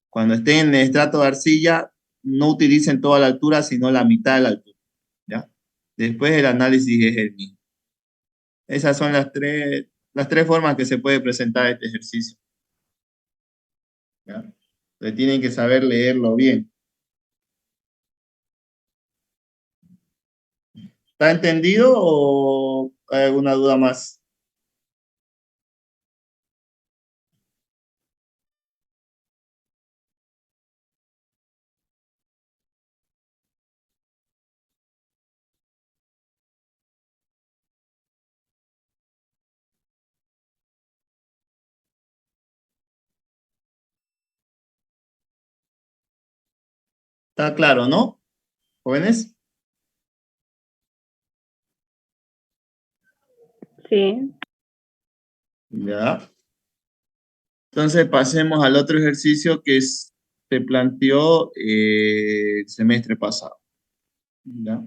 Cuando estén en el estrato de arcilla, no utilicen toda la altura, sino la mitad de la altura, ¿ya? Después el análisis es el mismo. Esas son las tres formas que se puede presentar este ejercicio, ¿ya? Entonces tienen que saber leerlo bien. ¿Está entendido o hay alguna duda más? ¿Está claro, no? ¿Jóvenes? Sí. Ya. Entonces pasemos al otro ejercicio que se planteó el semestre pasado. ¿Ya?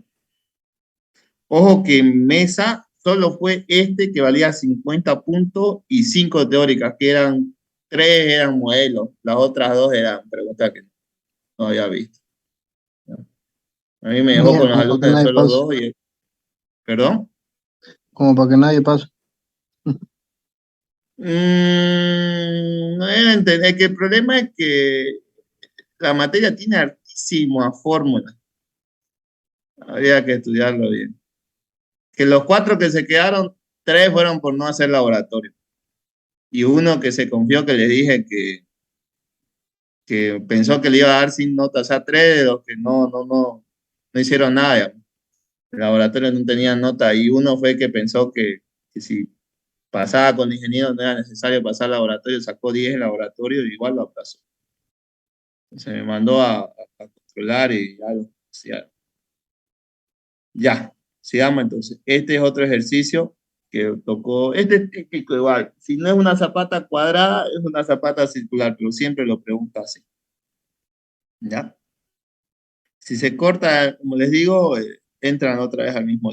Ojo que en mesa solo fue este que valía 50 puntos y 5 teóricas, que eran 3 eran modelos, las otras 2 eran preguntas que no había visto. ¿Ya? A mí me dejó Mira, con los como para que alumnos de nadie solo pase. 2 y... ¿Perdón? Como para que nadie pase. No era entender que el problema es que la materia tiene altísimas fórmulas. Habría que estudiarlo bien. Que los 4 que se quedaron, 3 fueron por no hacer laboratorio. Y uno que se confió que le dije que pensó que le iba a dar sin notas, o sea, 3 de los que no hicieron nada, digamos. El laboratorio no tenía nota y uno fue que pensó que si pasaba con ingeniero no era necesario pasar laboratorio, sacó 10 en laboratorio y igual lo aplazó. Se me mandó a controlar y ya lo hacía. Ya, sigamos entonces. Este es otro ejercicio que tocó. Este es típico igual. Si no es una zapata cuadrada, es una zapata circular, pero siempre lo pregunto así. ¿Ya? Si se corta, como les digo, entran otra vez al mismo.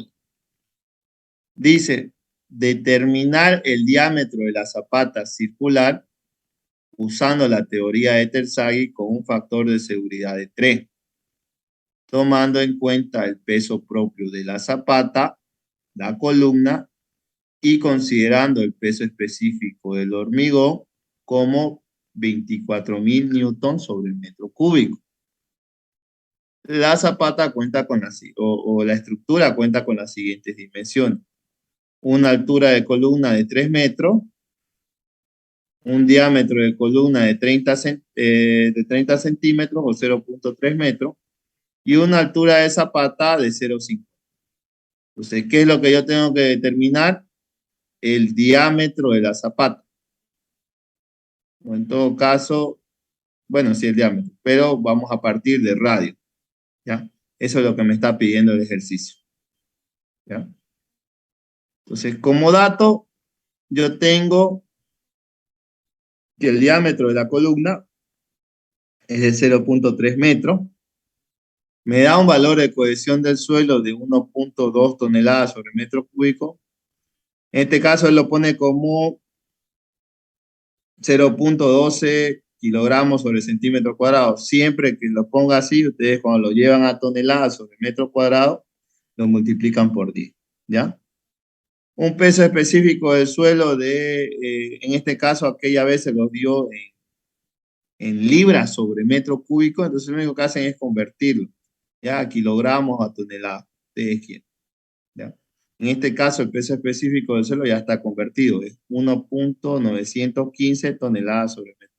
Dice, determinar el diámetro de la zapata circular usando la teoría de Terzaghi con un factor de seguridad de 3, tomando en cuenta el peso propio de la zapata, la columna y considerando el peso específico del hormigón como 24.000 newtons sobre el metro cúbico. La zapata cuenta con la estructura cuenta con las siguientes dimensiones. Una altura de columna de 3 metros, un diámetro de columna de 30 centímetros o 0.3 metros y una altura de zapata de 0.5. Entonces, ¿qué es lo que yo tengo que determinar? El diámetro de la zapata. O en todo caso, bueno, sí el diámetro, pero vamos a partir de radio, ¿ya? Eso es lo que me está pidiendo el ejercicio, ¿ya? Entonces, como dato, yo tengo que el diámetro de la columna es de 0.3 metros, me da un valor de cohesión del suelo de 1.2 toneladas sobre metro cúbico. En este caso, él lo pone como 0.12 kilogramos sobre centímetro cuadrado. Siempre que lo ponga así, ustedes cuando lo llevan a toneladas sobre metro cuadrado, lo multiplican por 10, ¿ya? Un peso específico del suelo en este caso, aquella vez se los dio en libras sobre metro cúbico, entonces lo único que hacen es convertirlo, ¿ya? A kilogramos a toneladas, ustedes quieren, ¿ya? En este caso, el peso específico del suelo ya está convertido, es 1.915 toneladas sobre metro.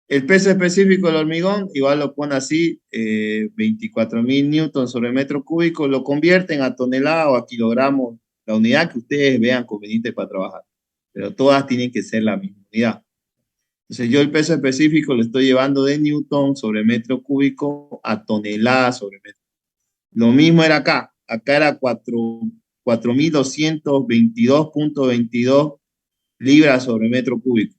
El peso específico del hormigón, igual lo pone así, 24.000 newtons sobre metro cúbico, lo convierten a tonelada o a kilogramos, la unidad que ustedes vean conveniente para trabajar, pero todas tienen que ser la misma unidad. Entonces yo el peso específico lo estoy llevando de newton sobre metro cúbico a tonelada sobre metro. Lo mismo era acá era 4.222.22 libras sobre metro cúbico.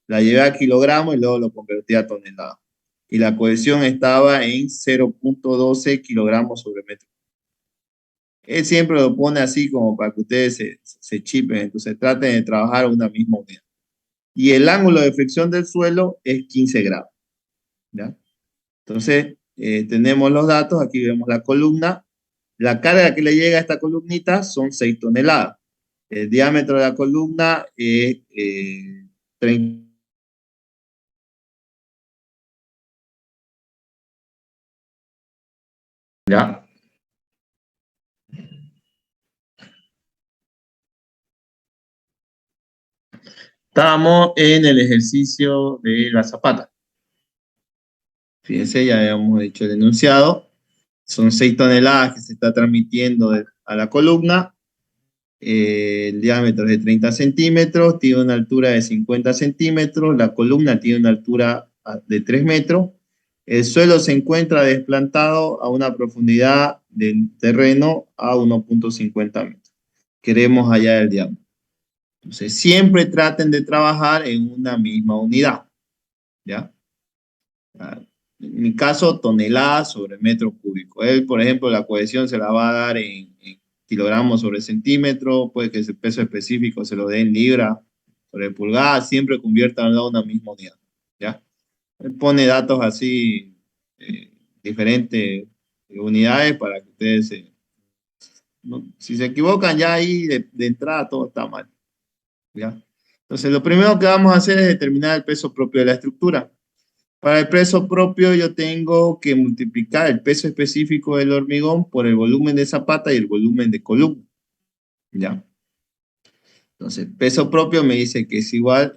La llevé a kilogramos y luego lo convertí a tonelada. Y la cohesión estaba en 0.12 kilogramos sobre metro. Él siempre lo pone así como para que ustedes se chipen, entonces traten de trabajar una misma unidad. y el ángulo de fricción del suelo es 15 grados. ¿Ya? Entonces, tenemos los datos, aquí vemos la columna. La carga que le llega a esta columnita son 6 toneladas. El diámetro de la columna es 30. ¿Ya? Estamos en el ejercicio de la zapata. Fíjense, ya habíamos hecho el enunciado. Son 6 toneladas que se está transmitiendo a la columna. El diámetro es de 30 centímetros, tiene una altura de 50 centímetros, la columna tiene una altura de 3 metros. El suelo se encuentra desplantado a una profundidad del terreno a 1.50 metros. Queremos hallar el diámetro. Entonces, siempre traten de trabajar en una misma unidad. ¿Ya? En mi caso, toneladas sobre metro cúbico. Él, por ejemplo, la cohesión se la va a dar en kilogramos sobre centímetro, puede que ese peso específico se lo dé en libra sobre pulgada, siempre conviértanlo a una misma unidad. ¿Ya? Él pone datos así, diferentes unidades para que ustedes no, si se equivocan ya ahí de entrada todo está mal. ¿Ya? Entonces, lo primero que vamos a hacer es determinar el peso propio de la estructura. Para el peso propio yo tengo que multiplicar el peso específico del hormigón por el volumen de zapata y el volumen de columna. ¿Ya? Entonces, peso propio me dice que es igual,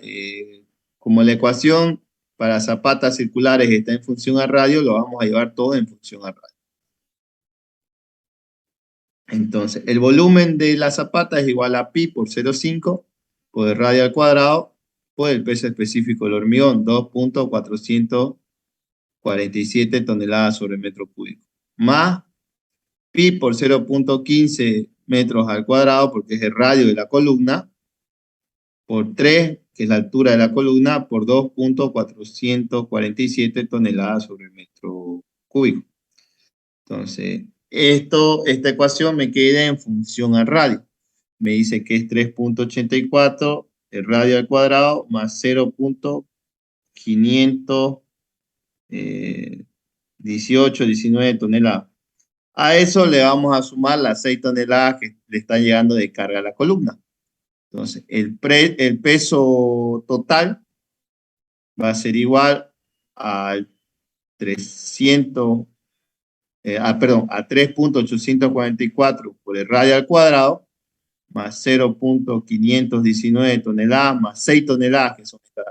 como la ecuación para zapatas circulares está en función a radio, lo vamos a llevar todo en función a radio. Entonces, el volumen de la zapata es igual a pi por 0,5 por el radio al cuadrado por el peso específico del hormigón, 2.447 toneladas sobre metro cúbico, más pi por 0.15 metros al cuadrado, porque es el radio de la columna, por 3, que es la altura de la columna, por 2.447 toneladas sobre metro cúbico. Entonces, esta ecuación me queda en función al radio. Me dice que es 3.84 el radio al cuadrado más 0.518, 19 toneladas. A eso le vamos a sumar las 6 toneladas que le están llegando de carga a la columna. Entonces, el peso total va a ser igual al 300, a 3.844 por el radio al cuadrado, más 0.519 toneladas, más 6 toneladas que son estas,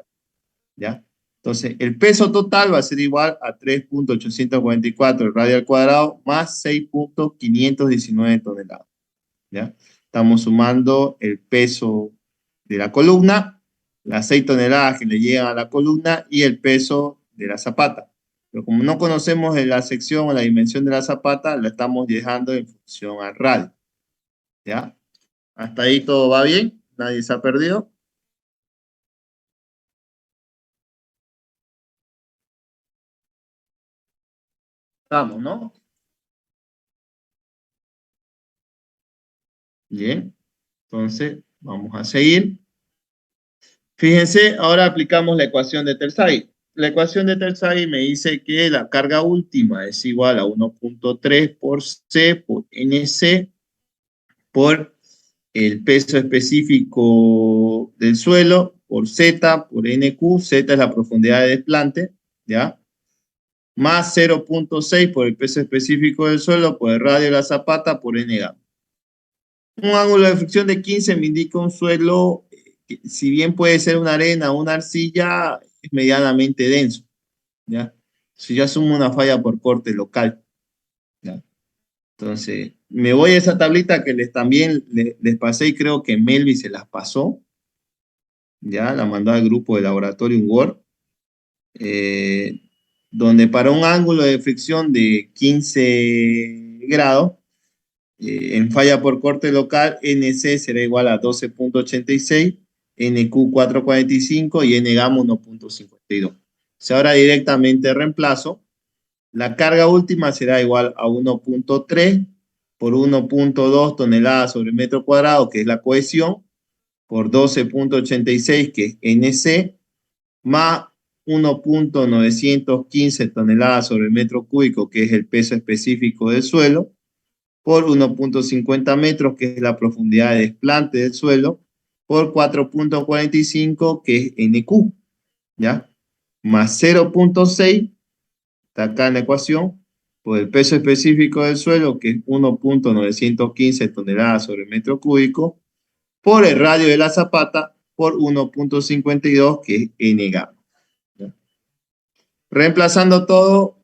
¿ya? Entonces, el peso total va a ser igual a 3.844 el radio al cuadrado, más 6.519 toneladas, ¿ya? Estamos sumando el peso de la columna, las 6 toneladas que le llegan a la columna y el peso de la zapata. Pero como no conocemos la sección o la dimensión de la zapata, la estamos dejando en función al radio. ¿Ya? Hasta ahí todo va bien, nadie se ha perdido. Estamos, ¿no? Bien, entonces vamos a seguir. Fíjense, ahora aplicamos la ecuación de Tersay. La ecuación de Tersay me dice que la carga última es igual a 1.3 por C por NC por el peso específico del suelo por Z por NQ. Z es la profundidad de desplante, ¿ya? Más 0.6 por el peso específico del suelo por el radio de la zapata por N gamma. Un ángulo de fricción de 15 me indica un suelo que, si bien puede ser una arena o una arcilla, es medianamente denso, ¿ya? Si yo asumo una falla por corte local, ¿ya? Entonces, me voy a esa tablita que también les pasé y creo que Melvi se las pasó, ¿ya? La mandó al grupo de laboratorio en Word, donde para un ángulo de fricción de 15 grados, en falla por corte local, NC será igual a 12.86, NQ 4.45 y N gamma 1.52. Si ahora directamente reemplazo, la carga última será igual a 1.3 por 1.2 toneladas sobre metro cuadrado, que es la cohesión, por 12.86, que es NC, más 1.915 toneladas sobre metro cúbico, que es el peso específico del suelo, por 1.50 metros, que es la profundidad de desplante del suelo, por 4.45, que es NQ, ¿ya? Más 0.6, está acá en la ecuación, por el peso específico del suelo, que es 1.915 toneladas sobre metro cúbico, por el radio de la zapata, por 1.52, que es N gamma. Reemplazando todo,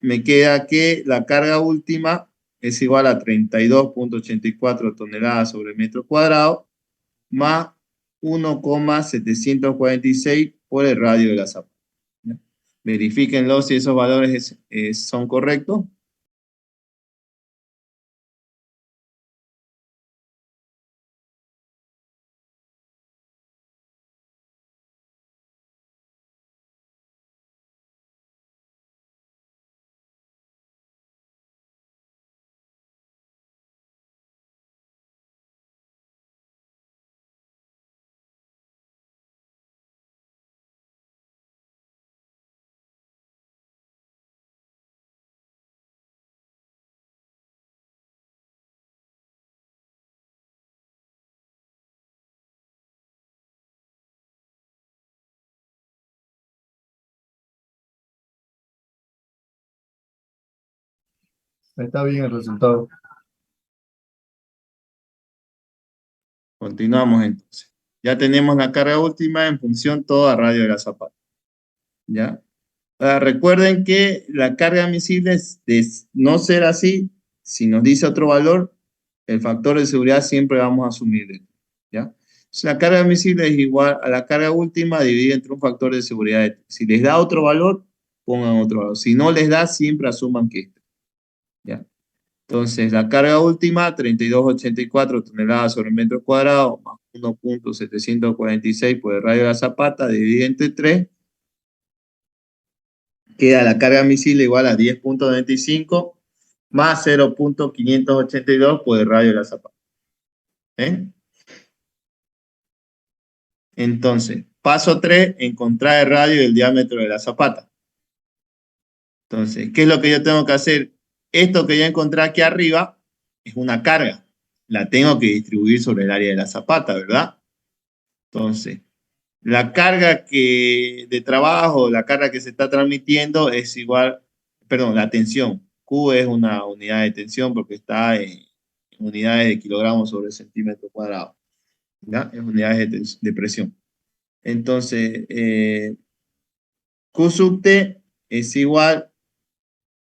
me queda que la carga última es igual a 32.84 toneladas sobre metro cuadrado, más 1,746 por el radio de la zapata. Verifíquenlo si esos valores son correctos. Está bien el resultado. Continuamos entonces. Ya tenemos la carga última en función todo a radio de la zapata. ¿Ya? Recuerden que la carga admisible, de no ser así, si nos dice otro valor, el factor de seguridad siempre vamos a asumir. ¿Ya? Entonces, la carga admisible es igual a la carga última dividida entre un factor de seguridad de 3. Si les da otro valor, pongan otro valor. Si no les da, siempre asuman que este. ¿Ya? Entonces, la carga última, 32.84 toneladas sobre metro cuadrado, más 1.746 por el radio de la zapata, dividido entre 3, queda la carga admisible igual a 10.25 más 0.582 por el radio de la zapata. Entonces, paso 3, encontrar el radio y el diámetro de la zapata. Entonces, ¿qué es lo que yo tengo que hacer? Esto que ya encontré aquí arriba es una carga. La tengo que distribuir sobre el área de la zapata, ¿verdad? Entonces, la carga de trabajo, la carga que se está transmitiendo es igual, perdón, la tensión. Q es una unidad de tensión porque está en unidades de kilogramos sobre centímetro cuadrado. ¿Ya? Es unidades de presión. Entonces, Q sub T es igual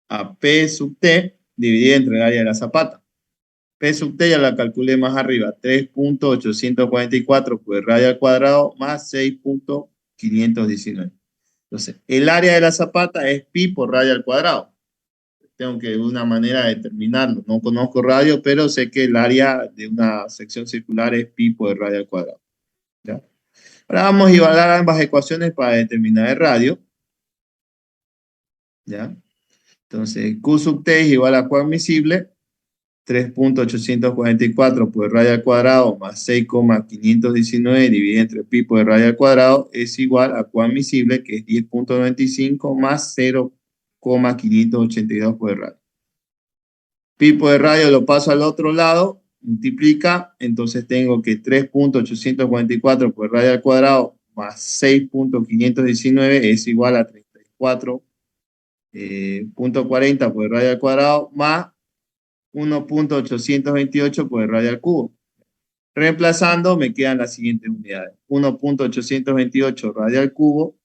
a P sub T dividido entre el área de la zapata. P sub T ya la calculé más arriba, 3.844 por el radio al cuadrado más 6.519. Entonces, el área de la zapata es pi por radio al cuadrado. Tengo que de una manera determinarlo. No conozco radio, pero sé que el área de una sección circular es pi por el radio al cuadrado. ¿Ya? Ahora vamos a igualar ambas ecuaciones para determinar el radio. ¿Ya? Entonces, Q sub T es igual a Q admisible, 3.844 por el radio al cuadrado más 6,519 dividido entre pi por el radio al cuadrado es igual a Q admisible, que es 10.95 más 0,582 por el radio. Pi por el radio lo paso al otro lado, multiplica, entonces tengo que 3.844 por el radio al cuadrado más 6.519 es igual a 34.40 por el radio al cuadrado más 1.828 por el radio al cubo. Reemplazando me quedan las siguientes unidades. 1.828 radio al cubo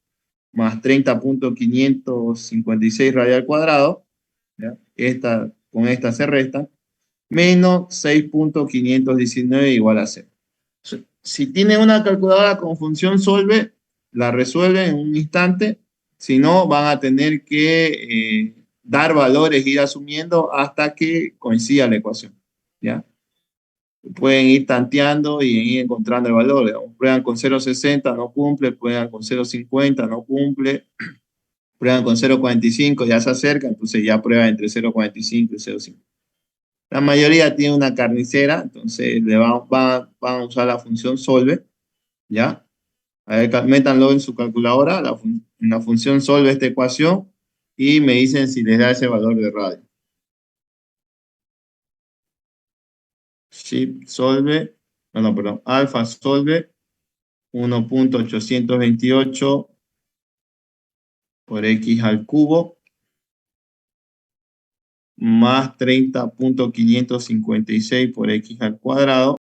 más 30.556 radio al cuadrado. ¿Ya? Con esta se resta. Menos 6.519 igual a 0. Si tienen una calculadora con función solve, la resuelven en un instante. Si no, van a tener que dar valores, ir asumiendo hasta que coincida la ecuación. ¿Ya? Pueden ir tanteando y ir encontrando el valor. Digamos, prueban con 0.60, no cumple. Prueban con 0.50, no cumple. Prueban con 0.45, ya se acerca. Entonces ya prueban entre 0.45 y 0.50. La mayoría tiene una carnicera, entonces van a usar la función solve, ¿ya? A ver, métanlo en su calculadora, en la función solve esta ecuación, y me dicen si les da ese valor de radio. Shift solve, no, perdón, alfa solve 1.828 por x al cubo más 30.556 por x al cuadrado